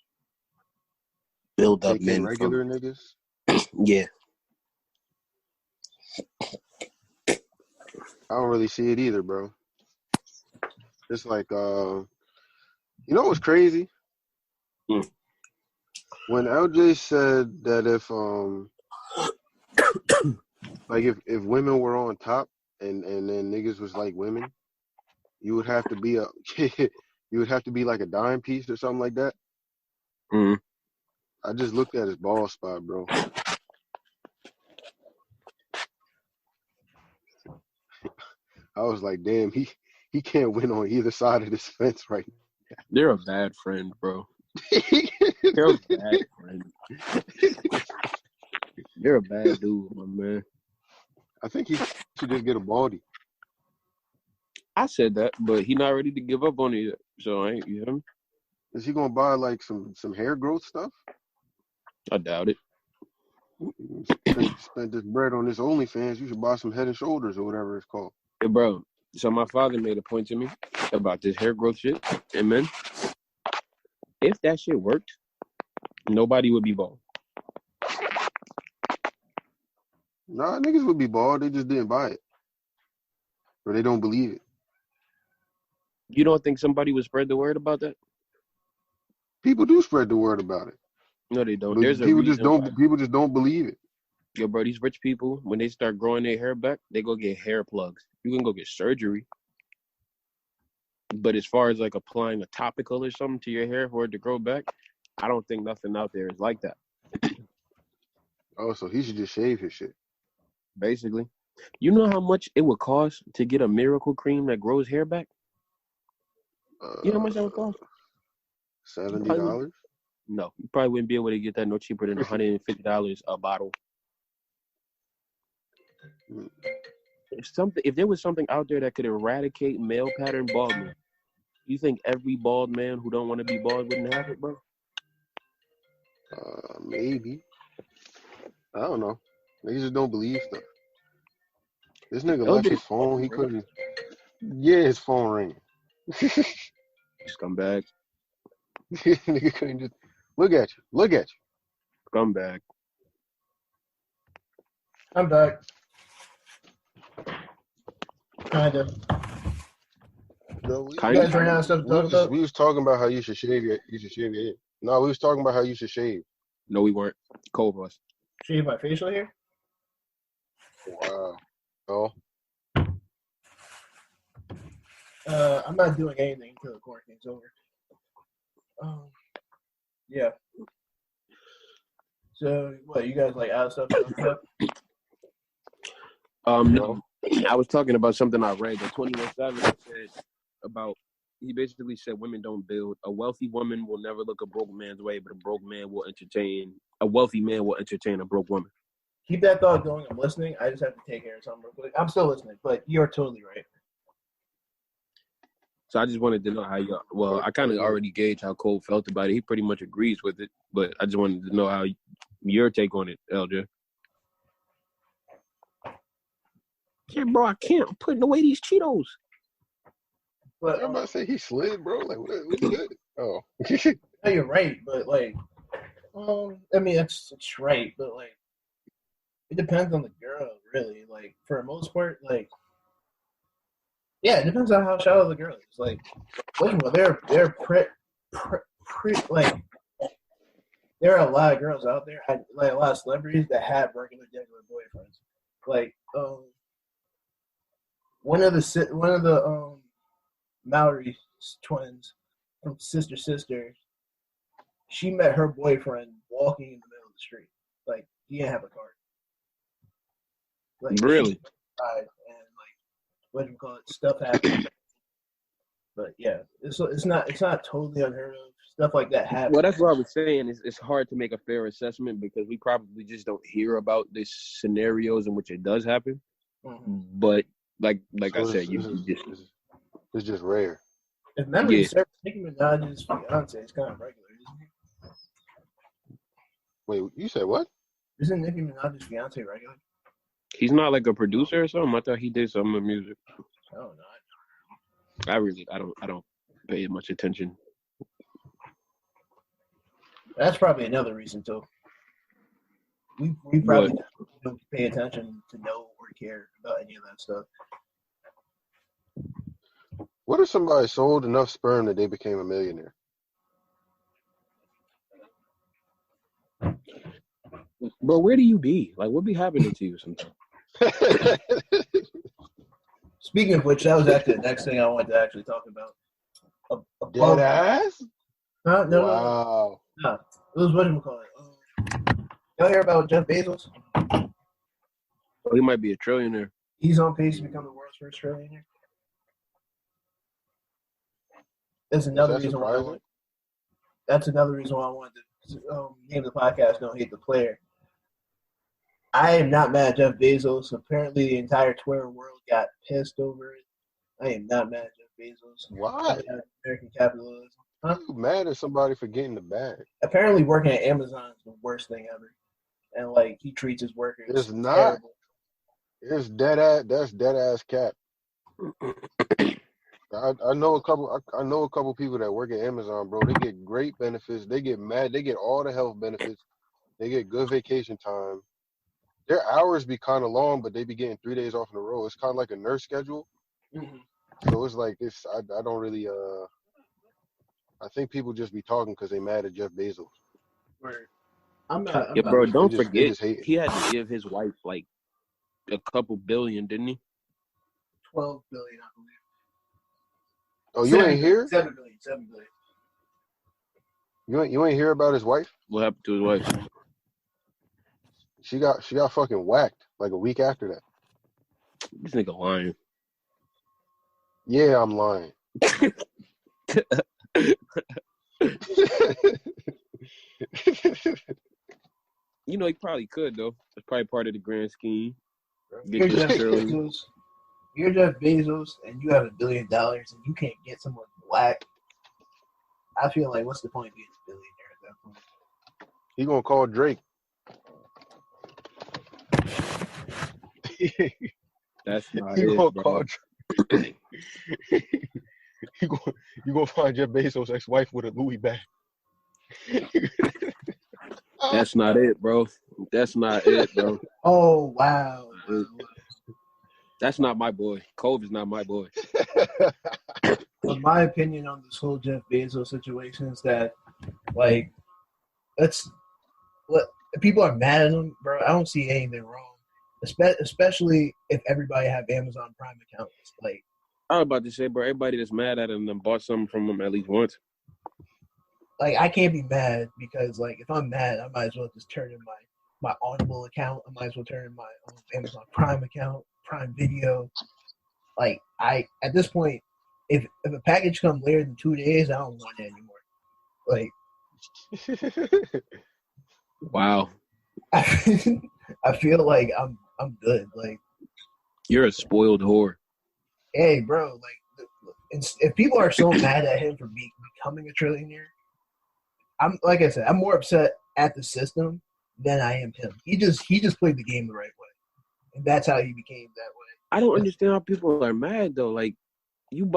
build up Taking men regular from. niggas. Yeah. I don't really see it either, bro. It's like, you know what's crazy? Mm. When LJ said that if women were on top and then niggas was like women, you would have to be like a dime piece or something like that. Mm. I just looked at his ball spot, bro. I was like, damn, he can't win on either side of this fence right now. You're a bad friend, bro. You're a bad friend. You're a bad dude, my man. I think he should just get a baldy. I said that, but he not ready to give up on it yet. So I ain't, you hear me? Is he gonna buy like some hair growth stuff? I doubt it. Spend this bread on this OnlyFans. You should buy some Head and Shoulders or whatever it's called. Hey, bro, so my father made a point to me about this hair growth shit. And man, if that shit worked, nobody would be bald. Nah, niggas would be bald. They just didn't buy it. Or they don't believe it. You don't think somebody would spread the word about that? People do spread the word about it. No, they don't. But There's a people reason just don't believe it. Yo, bro, these rich people, when they start growing their hair back, they go get hair plugs. You can go get surgery. But as far as like applying a topical or something to your hair for it to grow back, I don't think nothing out there is like that. Oh, so he should just shave his shit. Basically. You know how much it would cost to get a miracle cream that grows hair back? You know how much that would cost? $70? No, you probably wouldn't be able to get that no cheaper than $150 a bottle. If there was something out there that could eradicate male pattern baldness, you think every bald man who don't want to be bald wouldn't have it, bro? Maybe. I don't know. Niggas just don't believe stuff. This nigga left his phone. He couldn't. Yeah, his phone ringing. Scumbag. Nigga couldn't just look at you. Look at you. Scumbag. I'm back. Kinda. No, You guys ran out of stuff to talk about? We was talking about how you should shave your head. No, we was talking about how you should shave. No, we weren't. Cole was. Shave my facial hair? Wow. Oh. I'm not doing anything until the quarantine's over. Yeah. So, what, you guys like out of stuff to talk about? No. I was talking about something I read that 21 Savage said about, he basically said women don't build. A wealthy woman will never look a broke man's way, but a wealthy man will entertain a broke woman. Keep that thought going. I'm listening. I just have to take care of something real quick. I'm still listening, but you're totally right. So I just wanted to know how I kind of already gauged how Cole felt about it. He pretty much agrees with it, but I just wanted to know how your take on it, LJ. Yeah, bro, I can't. I'm putting away these Cheetos. But I'm about to say he slid, bro. Like, what you did? Oh. No, you're right, but like, I mean, it's right, but like, it depends on the girl, really. Like, for the most part, like, yeah, it depends on how shallow the girl is. Like, well, like, there are a lot of girls out there, like a lot of celebrities that have regular boyfriends. Like, one of the Mallory twins from Sister Sister, she met her boyfriend walking in the middle of the street. Like, he didn't have a car. Like, really? And like, what do you call it? Stuff happened. But yeah, it's not totally unheard of. Stuff like that happens. Well, that's what I was saying. It's hard to make a fair assessment because we probably just don't hear about these scenarios in which it does happen. Mm-hmm. But like so I said, it's just rare. If memory serves, Nicki Minaj's fiance is kind of regular, isn't he? Wait, you said what? Isn't Nicki Minaj's fiance regular? He's not like a producer or something. I thought he did some of the music. Oh no. I don't pay much attention. That's probably another reason too. We probably don't pay attention to know or care about any of that stuff. What if somebody sold enough sperm that they became a millionaire? Bro, where do you be? Like, what be happening to you sometimes? Speaking of which, that was actually the next thing I wanted to actually talk about. Dead ass? No. Wow. It was what do you call it? Y'all hear about Jeff Bezos? Oh, he might be a trillionaire. He's on pace to become the world's first trillionaire. That's another reason why I wanted. That's another reason why I wanted to name the podcast "Don't Hate the Player." I am not mad at Jeff Bezos. Apparently, the entire Twitter world got pissed over it. I am not mad at Jeff Bezos. Why? American capitalism. Huh? You mad at somebody for getting the bag? Apparently, working at Amazon is the worst thing ever, and like he treats his workers. It's not. Terrible. It's dead ass. That's dead ass cap. I know a couple people that work at Amazon, bro. They get great benefits. They get all the health benefits. They get good vacation time. Their hours be kind of long, but they be getting 3 days off in a row. It's kind of like a nurse schedule. Mm-hmm. So it's like this. I don't really. I think people just be talking because they mad at Jeff Bezos. Bro, don't forget he had to give his wife like a couple billion, didn't he? 12 billion, I believe. Oh, you ain't hear? 7 billion. You ain't hear about his wife? What happened to his wife? She got fucking whacked like a week after that. This nigga lying. Yeah, I'm lying. You know, he probably could though. It's probably part of the grand scheme. You're Jeff Bezos, and you have $1 billion, and you can't get someone black. I feel like, what's the point of being a billionaire at that point? He gonna call Drake. That's not he it, gonna bro. call Drake. You gonna find Jeff Bezos' ex-wife with a Louis bag. That's not it, bro. That's not it, bro. Oh, wow. That's not my boy. Cove is not my boy. But my opinion on this whole Jeff Bezos situation is that, like, people are mad at him, bro. I don't see anything wrong, especially if everybody have Amazon Prime accounts. Like, I was about to say, bro, everybody that's mad at him and bought something from him at least once. Like, I can't be mad because, like, if I'm mad, I might as well just turn in my Audible account. I might as well turn in my Amazon Prime account, Prime Video. Like, at this point, if a package comes later than 2 days, I don't want it anymore. Like, wow. I feel like I'm good. Like, you're a spoiled whore. Hey, bro. Like, if people are so mad at him for becoming a trillionaire, I'm more upset at the system than I am him. He just played the game the right way, and that's how he became that way. I don't understand how people are mad though. Like, you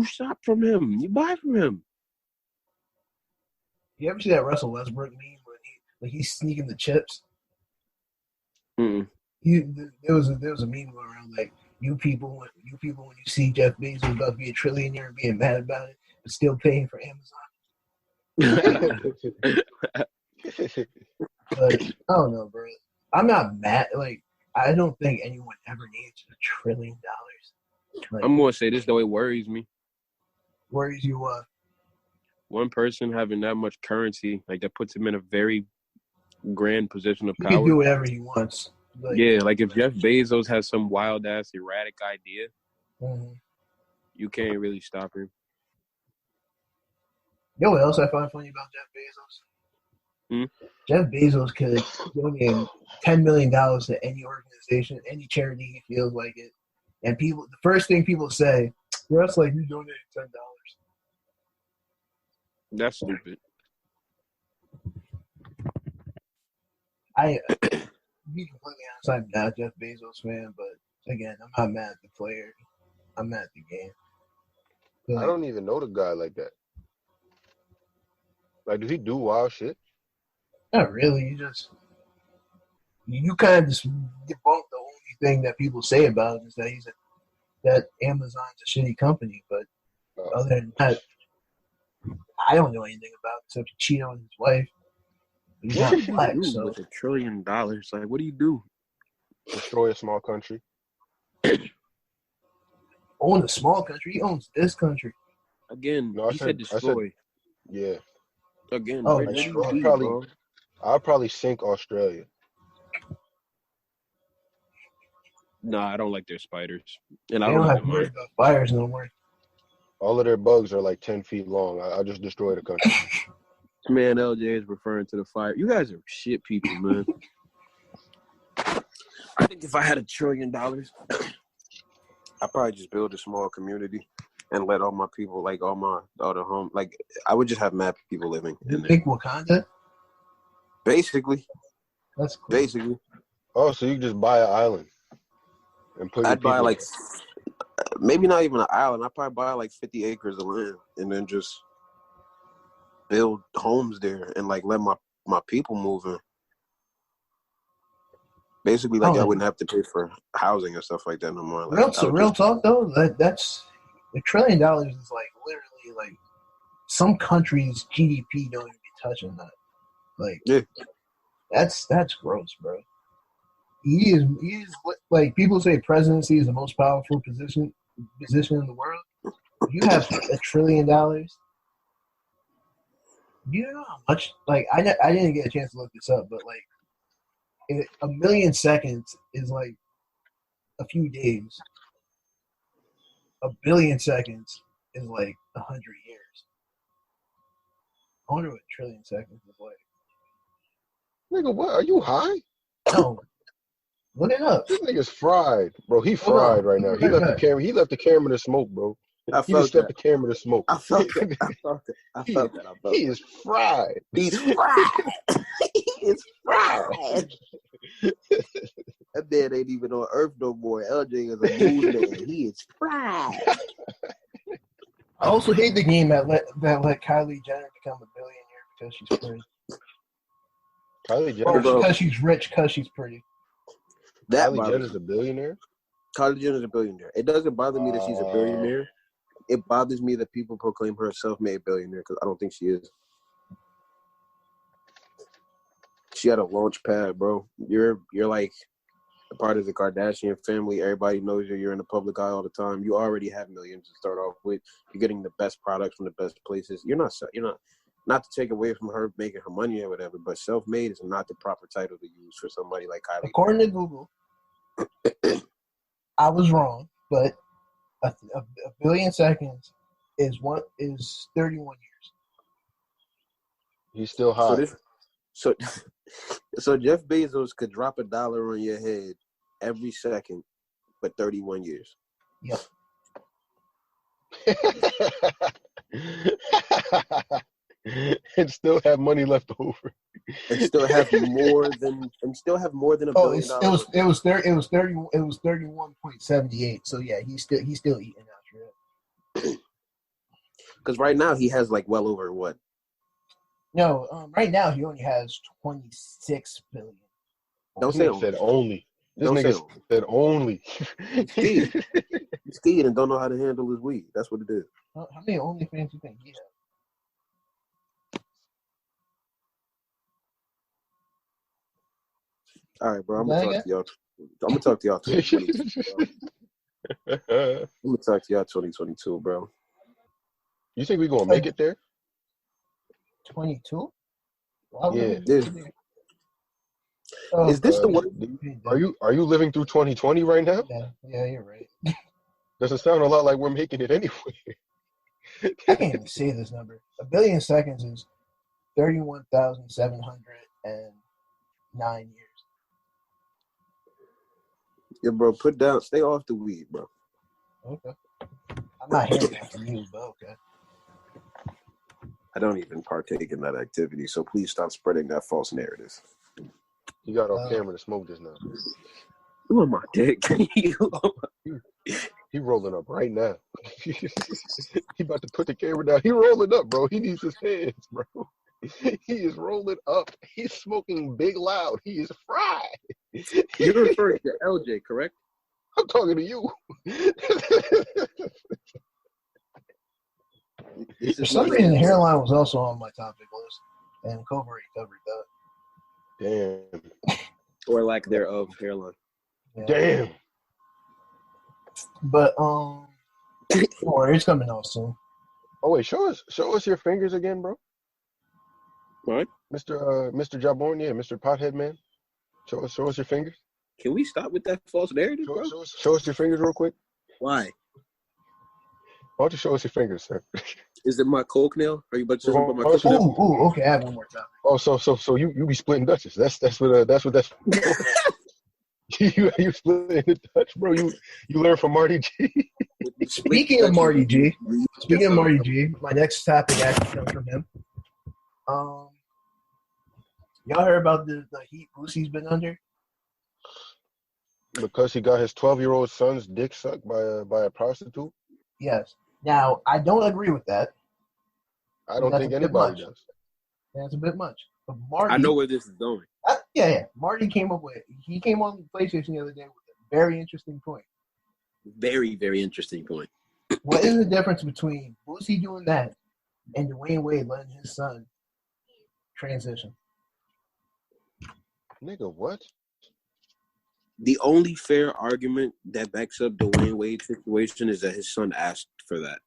shop from him, you buy from him. You ever see that Russell Westbrook meme when he's sneaking the chips? Mm-mm. There was a meme going around like you people when you see Jeff Bezos about to be a trillionaire and being mad about it, but still paying for Amazon. But I don't know, bro. I'm not mad. Like I don't think anyone ever needs $1 trillion. Like, I'm gonna say this though, it worries me. Worries you what? One person having that much currency, like that puts him in a very grand position of He power. can do whatever he wants. Like, yeah, like if Jeff Bezos has some wild ass erratic idea, you can't really stop him. You know what else I find funny about Jeff Bezos? Jeff Bezos could donate $10 million to any organization, any charity he feels like it, and the first thing people say, "That's like you donated $10." That's stupid. To be completely honest, I'm not a Jeff Bezos fan, but again, I'm not mad at the player. I'm mad at the game. I don't even know the guy like that. Like, does he do wild shit? Not really. You kind of just debunk the only thing that people say about him is that that Amazon's a shitty company. But other than that, I don't know anything about it except he cheated on his wife. He's what not do black, you do so with $1 trillion? Like, what do you do? Destroy a small country. own a small country. He owns this country. Again, No, he said destroy. Yeah. Again, Oh, where that's do you true. be, bro? I'll probably sink Australia. Nah, I don't like their spiders. And They I don't don't have even to worry mind. about fires no more. All of their bugs are like 10 feet long. I'll just destroy the country. This man LJ is referring to the fire. You guys are shit people, man. I think if I had $1 trillion, I'd probably just build a small community and let all my people, like all the home, like I would just have mad people living in there. Big Wakanda? Basically. That's cool. Basically. Oh, so you just buy an island and put your I'd buy people like, maybe not even an island. I'd probably buy like 50 acres of land and then just build homes there and like let my people move in. Basically, like I wouldn't have to pay for housing and stuff like that no more. Like, real talk though, that's $1 trillion is like literally like some countries' GDP don't even be touching that. Like, yeah, that's gross, bro. He is like people say presidency is the most powerful position in the world. If you have $1 trillion, you know how much? Like I didn't get a chance to look this up, but like 1 million seconds is like a few days. 1 billion seconds is like 100 years. I wonder what 1 trillion seconds is like. Nigga, what? Are you high? No. Look it up. This nigga's fried. Bro, he fried right now. He left the camera to smoke, bro. He just left the camera to smoke. I felt that. He is fried. He's fried. He is fried. That man ain't even on Earth no more. LJ is a moon man. He is fried. I also hate the game that let Kylie Jenner become a billionaire because she's pretty. Kylie Jenner, because she's rich, because she's pretty. Kylie Jenner's a billionaire? Kylie Jenner's a billionaire. It doesn't bother me that she's a billionaire. It bothers me that people proclaim her a self-made billionaire because I don't think she is. She had a launch pad, bro. You're like a part of the Kardashian family. Everybody knows you. You're in the public eye all the time. You already have millions to start off with. You're getting the best products from the best places. You're not to take away from her making her money or whatever, but self-made is not the proper title to use for somebody like Kylie. According to Google, I was wrong, but a billion seconds is 31 years. He's still high. So Jeff Bezos could drop $1 on your head every second, but 31 years. Yep. And still have money left over. And still have more than $1 billion. It was 31.78. So yeah, he's still eating after it. Because right now he has like well over what? No, right now he only has 26 billion. Don't This say nigga said only. This Don't say nigga said only. He's scared. He's scared and don't know how to handle his weed. That's what it is. How many OnlyFans you think he has? All right, bro. I'm Say gonna that talk to y'all. I'm gonna talk to y'all 2022, bro. I'm gonna talk to y'all 2022, bro. You think we gonna make it there? 22? Why would Yeah. we be there? Oh, Is this the one? Are you living through 2020 right now? Yeah, you're right. Doesn't sound a lot like we're making it anyway. I can't even say this number. A billion seconds is 31,709 years. Yeah, bro. Put down. Stay off the weed, bro. Okay. I'm not hearing that from you, but okay. I don't even partake in that activity, so please stop spreading that false narrative. You got off camera to smoke this now. You on my dick? He rolling up right now. He about to put the camera down. He rolling up, bro. He needs his hands, bro. He is rolling up. He's smoking big loud. He is fried. You're referring to LJ, correct? I'm talking to you. For some reason, hairline was also on my topic list, and Covert covered that. Damn. Or lack thereof, hairline. Yeah. Damn. But it's coming out soon. Oh wait, show us your fingers again, bro. What? Mr. Jabborn, yeah, Mr. Pothead Man. Show us your fingers. Can we stop with that false narrative, bro? Show us your fingers real quick. Why? Why don't you show us your fingers, sir? Is it my coke nail? Are you about to say something about my coke nail? Ooh, okay, I have one more topic. Oh, so you be splitting Dutches. That's what you splitting the Dutch, bro. You learn from Marty G. Speaking of Marty G, my next topic actually comes from him. Y'all heard about the heat Boosie's been under? Because he got his 12-year-old son's dick sucked by a prostitute? Yes. Now, I don't agree with that. I don't think anybody does. That's a bit much. But Marty, I know where this is going. Yeah. Marty came on PlayStation the other day with a very interesting point. Very, very interesting point. What is the difference between Boosie doing that and Dwayne Wade letting his son transition? Nigga, what? The only fair argument that backs up Dwayne Wade's situation is that his son asked for that.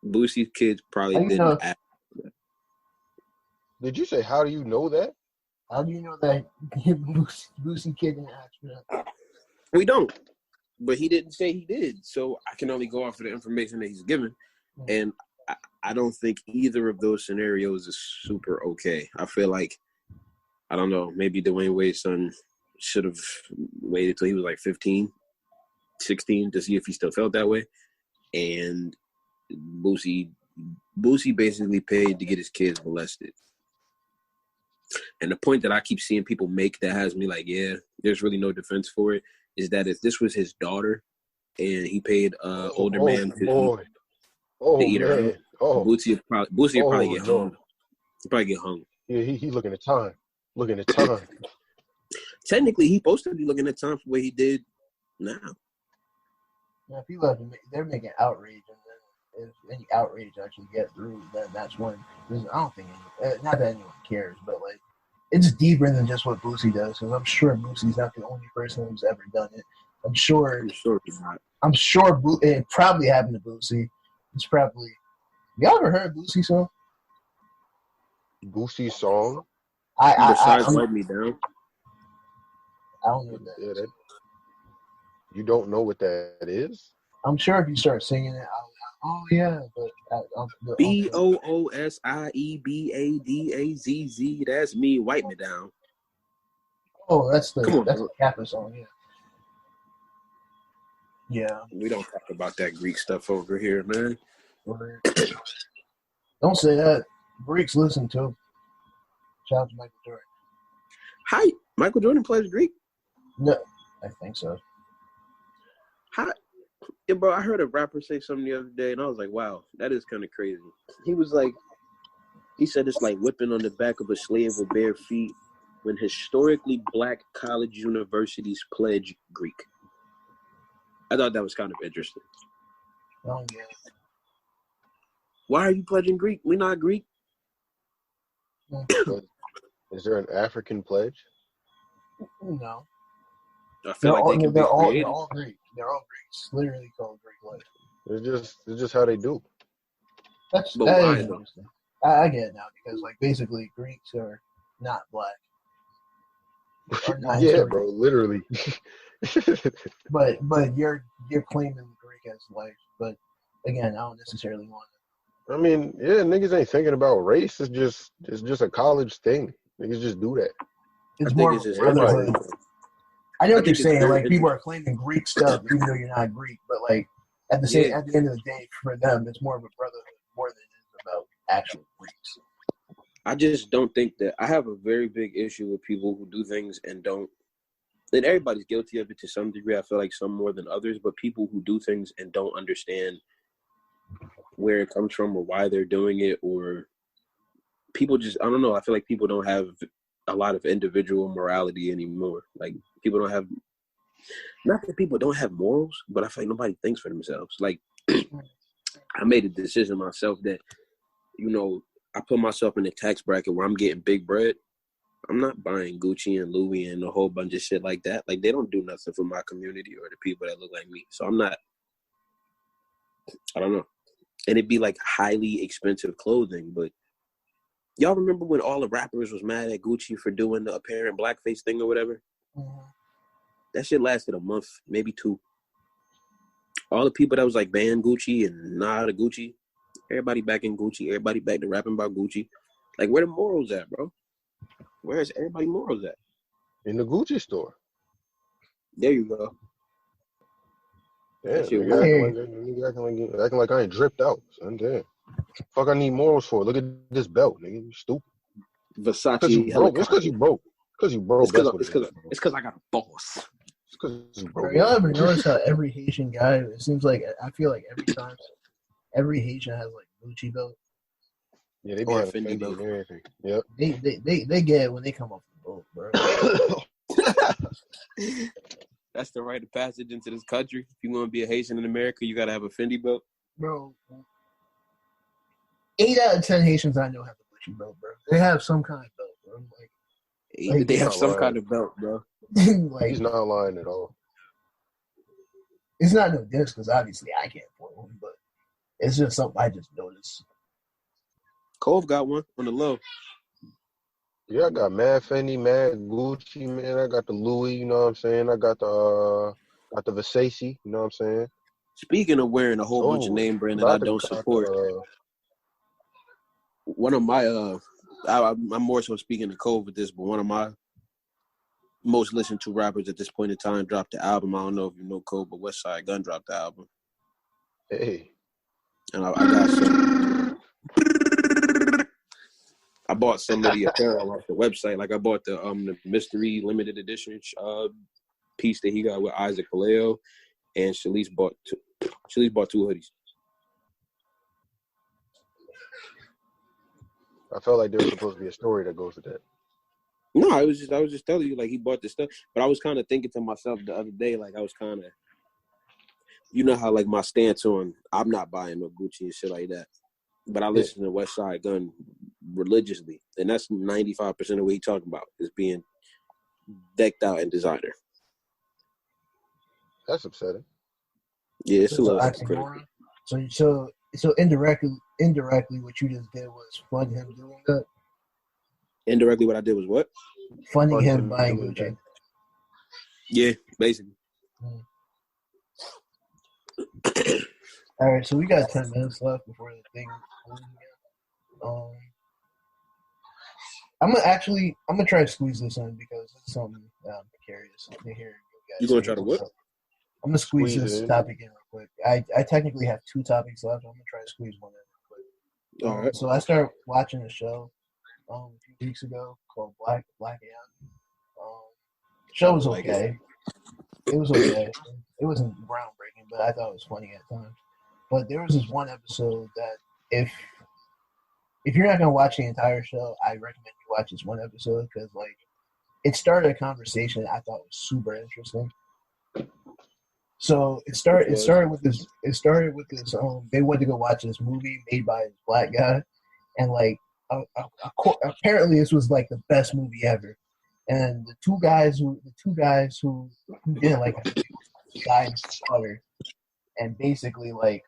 Boosie's kids probably didn't ask for that. Did you say, how do you know that? How do you know that Boosie kid didn't ask for that? We don't. But he didn't say he did. So I can only go off of the information that he's given. And I don't think either of those scenarios is super okay. I feel like, I don't know, maybe Dwayne Wade's son should have waited till he was like 15, 16 to see if he still felt that way. And Boosie basically paid to get his kids molested. And the point that I keep seeing people make that has me like, yeah, there's really no defense for it, is that if this was his daughter and he paid older man to eat her, Boosie would probably get hung. He'd probably get hung. Yeah, he looking at time. Looking at time. Technically, he's supposed to be looking at time for what he did now. Now, if you let them, they're making outrage, and then if any outrage actually get through, then that's when. I don't think not that anyone cares, but like it's deeper than just what Boosie does. Because I'm sure Boosie's not the only person who's ever done it. I'm sure he's not. I'm sure it probably happened to Boosie. It's probably. Y'all ever heard Boosie song? Boosie song? Besides Let Me Down. I don't know what that is. You don't know what that is? I'm sure if you start singing it, oh yeah, but BOOSIEBADAZZ. That's me. Wipe me down. Oh, that's the Kappa song. Yeah. We don't talk about that Greek stuff over here, man. Don't say that. Greeks listen to. Shout out to Michael Jordan. Hi, Michael Jordan plays Greek? No, I think so. Hi, yeah, bro. I heard a rapper say something the other day, and I was like, "Wow, that is kind of crazy." He was like, He said it's like whipping on the back of a slave with bare feet when historically black college universities pledge Greek. I thought that was kind of interesting. Oh, yeah. Why are you pledging Greek? We're not Greek. Is there an African pledge? No. I feel like they can be creative. They're all Greek. They're all Greek. It's literally called Greek life. It's just how they do. That is interesting. I get it now because, like, basically Greeks are not black. Not Yeah, bro, literally. but you're claiming Greek as life. But again, I don't necessarily want it. I mean, yeah, niggas ain't thinking about race. It's just a college thing. Niggas just do that. It's more of a brotherhood. I know what you're saying. Like, people are claiming Greek stuff even though you're not Greek. But like at the end of the day, for them, it's more of a brotherhood more than it is about actual Greeks. I just don't think that I have a very big issue with people who do things and don't. And everybody's guilty of it to some degree. I feel like some more than others, but people who do things and don't understand where it comes from or why they're doing it, or people just, I don't know. I feel like people don't have a lot of individual morality anymore. Like, people don't have, not that people don't have morals, but I feel like nobody thinks for themselves. Like, I made a decision myself that, you know, I put myself in a tax bracket where I'm getting big bread. I'm not buying Gucci and Louis and a whole bunch of shit like that. Like, they don't do nothing for my community or the people that look like me. So I'm not, I don't know. And it'd be like highly expensive clothing. But y'all remember when all the rappers was mad at Gucci for doing the apparent blackface thing or whatever? Mm-hmm. That shit lasted a month, maybe two. All the people that was like banned Gucci and nah to Gucci, everybody back in Gucci, everybody back to rapping about Gucci. Like, where the morals at, bro? Where's everybody morals at? In the Gucci store. There you go. Damn, nigga acting like I ain't dripped out, son. Damn. Fuck I need morals for? Look at this belt, nigga. You stupid. Versace. It's because you broke. Because you broke. It's because I got a boss. It's because you broke. Y'all ever notice how every Haitian guy, it seems like, I feel like every Haitian has like Gucci belt. Yeah, they be having Fendi belt and everything. Yep. They get it when they come off the boat, bro. That's the rite of passage into this country. If you want to be a Haitian in America, you got to have a Fendi belt. Bro, 8 out of 10 Haitians I know have a Gucci belt, bro. They have some kind of belt, bro. Like they have some kind of belt, bro. Like, he's not lying at all. It's not no diss because obviously I can't afford one, but it's just something I just noticed. Cove got one on the low. Yeah, I got mad Fendi, mad Gucci, man. I got the Louis, you know what I'm saying? I got the Versace, you know what I'm saying? Speaking of wearing a whole bunch of name brand that I don't support, one of my I'm more so speaking to Cove with this, but one of my most listened to rappers at this point in time dropped the album. I don't know if you know Cove, but Westside Gun dropped the album. Hey. And I got some. I bought some of the apparel off the website. Like, I bought the mystery limited edition piece that he got with Isaac Paleo, and Shalice bought two hoodies. I felt like there was supposed to be a story that goes with that. No, I was just telling you, like, he bought this stuff. But I was kind of thinking to myself the other day, like, I was kind of, you know how, like, my stance on I'm not buying no Gucci and shit like that. But I listen to Westside Gun religiously, and that's 95% of what he talking about is being decked out in designer. That's upsetting. Yeah, it's a little hypocritical. So indirectly, what you just did was fund him doing that. Indirectly, what I did was what? Funding him buying Gucci. Yeah, basically. All right, so we got 10 minutes left before the thing goes again. I'm gonna try to squeeze this in because it's something that I'm curious to hear. You gonna try to what? I'm gonna squeeze this topic in real quick. I technically have 2 topics left. I'm gonna try to squeeze one in real quick. All right. So I started watching a show a few weeks ago called Black Ant. The show was okay. It was okay. It wasn't groundbreaking, but I thought it was funny at times. But there was this one episode that if if you're not gonna watch the entire show, I recommend you watch this one episode because like it started a conversation I thought was super interesting. So it started with this. They went to go watch this movie made by a black guy, and like apparently this was like the best movie ever. And the two guys who didn't like it, guy and his daughter, and basically like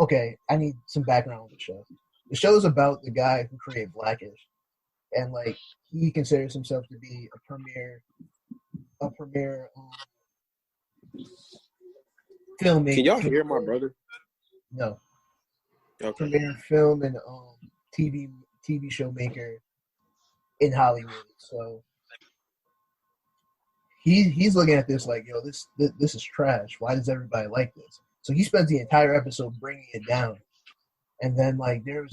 okay, I need some background on the show. The show is about the guy who created Blackish, and like he considers himself to be a premier filmmaker. Can y'all hear my brother? No. Okay. Premier film and TV show maker in Hollywood. So he's looking at this like, yo, this is trash. Why does everybody like this? So he spends the entire episode bringing it down, and then like then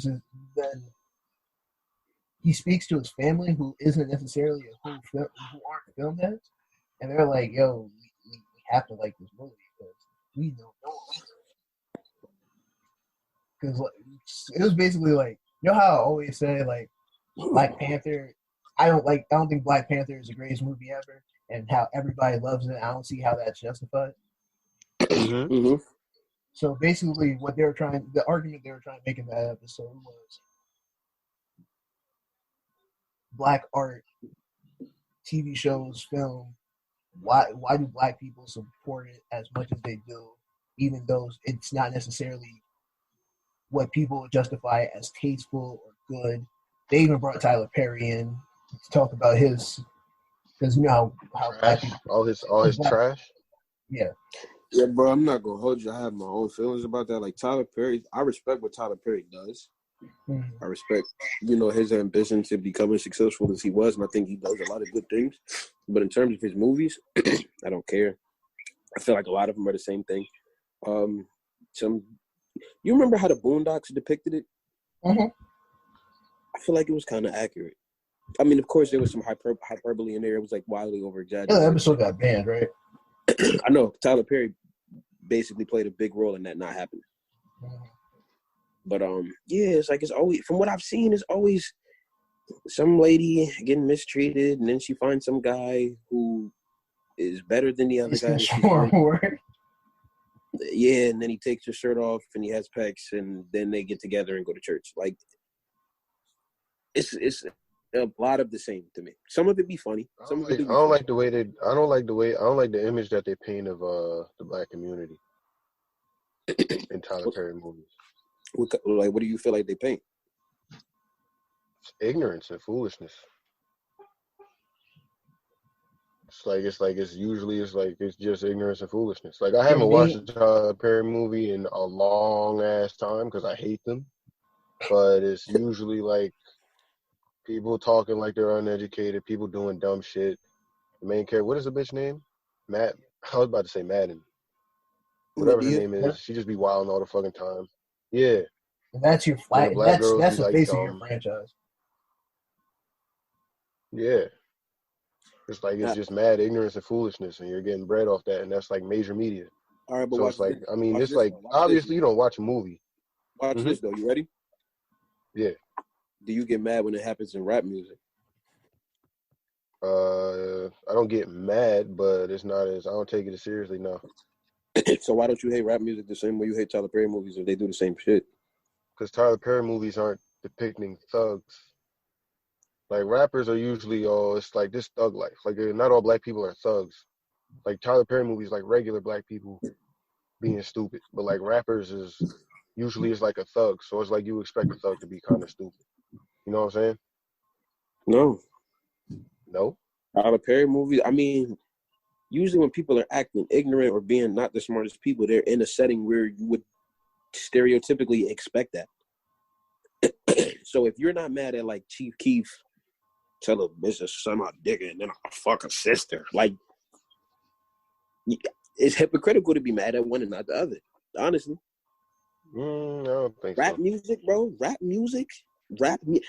he speaks to his family who isn't necessarily who aren't film heads, and they're like, yo, we have to like this movie because we don't know. Because like, it was basically like, you know how I always say like Black Panther. I don't think Black Panther is the greatest movie ever, and how everybody loves it. I don't see how that's justified. Mm-hmm. Mm-hmm. So basically, the argument they were trying to make in that episode was black art, TV shows, film. Why do black people support it as much as they do, even though it's not necessarily what people justify as tasteful or good? They even brought Tyler Perry in to talk about his, because you know how black people, all his trash. Yeah. Yeah, bro, I'm not gonna hold you. I have my own feelings about that. Like Tyler Perry, I respect what Tyler Perry does. Mm-hmm. I respect, his ambition to become as successful as he was, and I think he does a lot of good things. But in terms of his movies, I don't care. I feel like a lot of them are the same thing. You remember how the Boondocks depicted it? Mm-hmm. I feel like it was kind of accurate. I mean, of course, there was some hyperbole in there. It was like wildly over exaggerated. Yeah, the episode got banned, right? I know Tyler Perry basically played a big role in that not happening. Mm-hmm. But yeah, it's like it's always, from what I've seen, it's always some lady getting mistreated, and then she finds some guy who is better than the other guy. Yeah, and then he takes his shirt off and he has pecs, and then they get together and go to church. Like it's a lot of the same to me. Some of it be funny. I don't like the image that they paint of the black community in Tyler Perry movies. Like, what do you feel like they paint? Ignorance and foolishness. It's just ignorance and foolishness. Like, I haven't watched a Tyler Perry movie in a long ass time because I hate them. But it's usually like people talking like they're uneducated, people doing dumb shit. The main character, what is the bitch name? Matt. I was about to say Madden. Whatever her name is, she just be wilding all the fucking time. Yeah. And that's your flag. That's the face of your franchise. Yeah. It's like it's just mad ignorance and foolishness, and you're getting bread off that, and that's like major media. All right, but so it's like, I mean, it's like obviously you don't watch a movie. Watch this though. You ready? Yeah. Do you get mad when it happens in rap music? I don't get mad, but it's not as I don't take it as seriously now. So why don't you hate rap music the same way you hate Tyler Perry movies if they do the same shit? Because Tyler Perry movies aren't depicting thugs. Like, rappers are usually, it's like this thug life. Like, not all black people are thugs. Like, Tyler Perry movies, like regular black people being stupid. But, like, rappers is usually it's like a thug. So it's like you expect a thug to be kind of stupid. You know what I'm saying? No. No? Tyler Perry movies, I mean, usually when people are acting ignorant or being not the smartest people, they're in a setting where you would stereotypically expect that. So if you're not mad at, like, Chief Keef, tell a bitch to suck my dick and then I'll fuck her sister. Like, it's hypocritical to be mad at one and not the other, honestly. I don't think rap so. Music, bro. Rap music.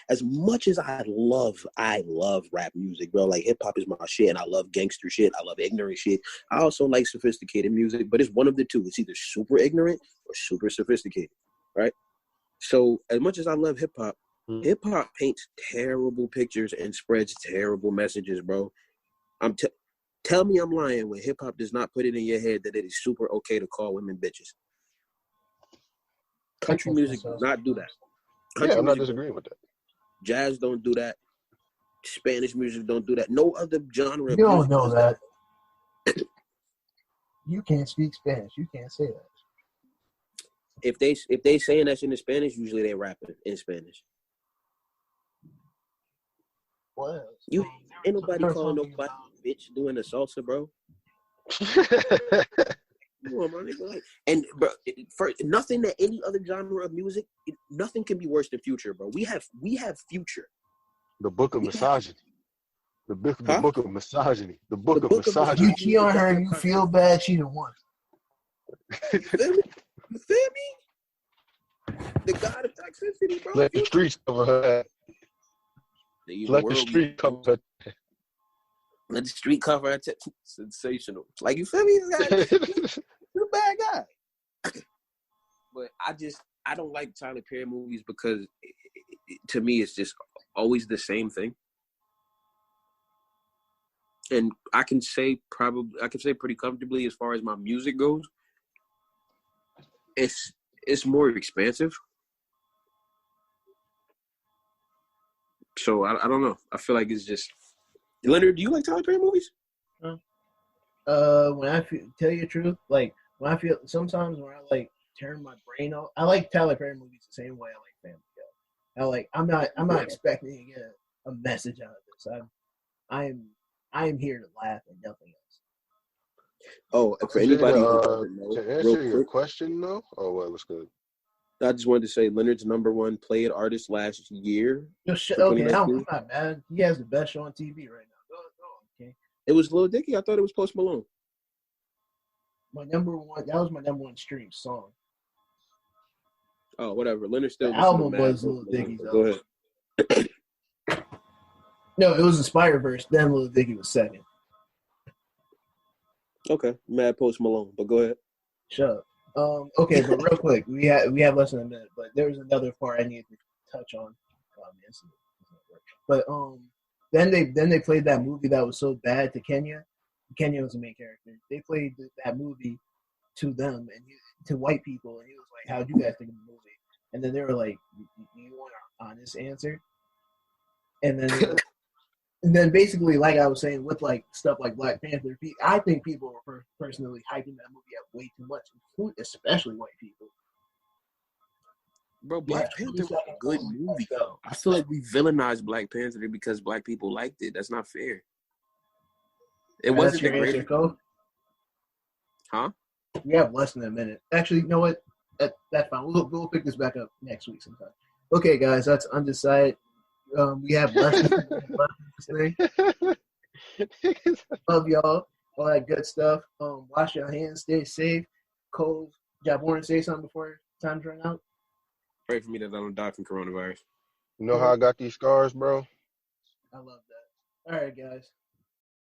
As much as I love rap music, bro. Like, hip hop is my shit, and I love gangster shit. I love ignorant shit. I also like sophisticated music, but it's one of the two. It's either super ignorant or super sophisticated, right? So as much as I love hip hop, Hmm. hip hop paints terrible pictures and spreads terrible messages, bro. Tell me I'm lying when hip hop does not put it in your head that it is super okay to call women bitches. Country music does not do that. Country Yeah, I'm not music disagreeing with that. Jazz don't do that. Spanish music don't do that. No other genre You of music don't know does that. You can't speak Spanish. You can't say that. If they saying that shit in Spanish, usually they rapping in Spanish. What else? You ain't nobody There are calling something nobody about- bitch doing a salsa, bro. Come on, my nigga. Like, and bro, for nothing that any other genre of music, nothing can be worse than Future, bro. We have Future. The book of misogyny. The book of misogyny. The book of book of misogyny. You cheat on her, you feel bad, she the one. You feel me? You feel me? The god of toxicity, bro. Let the streets cover her head. Let the street cover her. Let the street cover her. Sensational. Like, you feel me? You're a bad guy. But I don't like Tyler Perry movies because to me it's just always the same thing. And I can say pretty comfortably as far as my music goes, it's more expansive. So I don't know. I feel like it's just Leonard. Do you like Tyler Perry movies? When I tell you the truth, like when I feel sometimes when I like turn my brain off, I like Tyler Perry movies the same way I like Family Guy. I'm not expecting to get a message out of this. I am here to laugh and nothing else. Oh, for anybody who to doesn't know, answer real your quick, question though, oh well, let's go. I just wanted to say Leonard's #1 played artist last year. Okay, I'm not mad. He has the best show on TV right now. Go, okay. It was Lil Dicky. I thought it was Post Malone. My #1. That was my #1 stream song. Oh, whatever. Leonard still. The album was Lil Dicky's. Go ahead. No, it was Inspired Verse. Then Lil Dicky was second. Okay, mad Post Malone, but go ahead. Shut up. Okay, but real quick, we have less than a minute, but there was another part I needed to touch on. But then they played that movie that was so bad to Kenya. Kenya was the main character. They played that movie to them and to white people, and he was like, "How'd you guys think of the movie?" And then they were like, "You want an honest answer?" And then basically, like I was saying, with like stuff like Black Panther, I think people were personally hyping that movie up way too much, especially white people. Bro, Black Panther was a good movie, though. I feel like we villainized Black Panther because Black people liked it. That's not fair. It wasn't the greatest. Huh? We have less than a minute. Actually, you know what? That's fine. We'll pick this back up next week sometime. Okay, guys, that's Undecided. We have less than today. Love y'all. All that good stuff. Wash your hands. Stay safe. Cole, Jaborn, say something before time's run out. Pray for me that I don't die from coronavirus. You know how I got these scars, bro? I love that. All right, guys.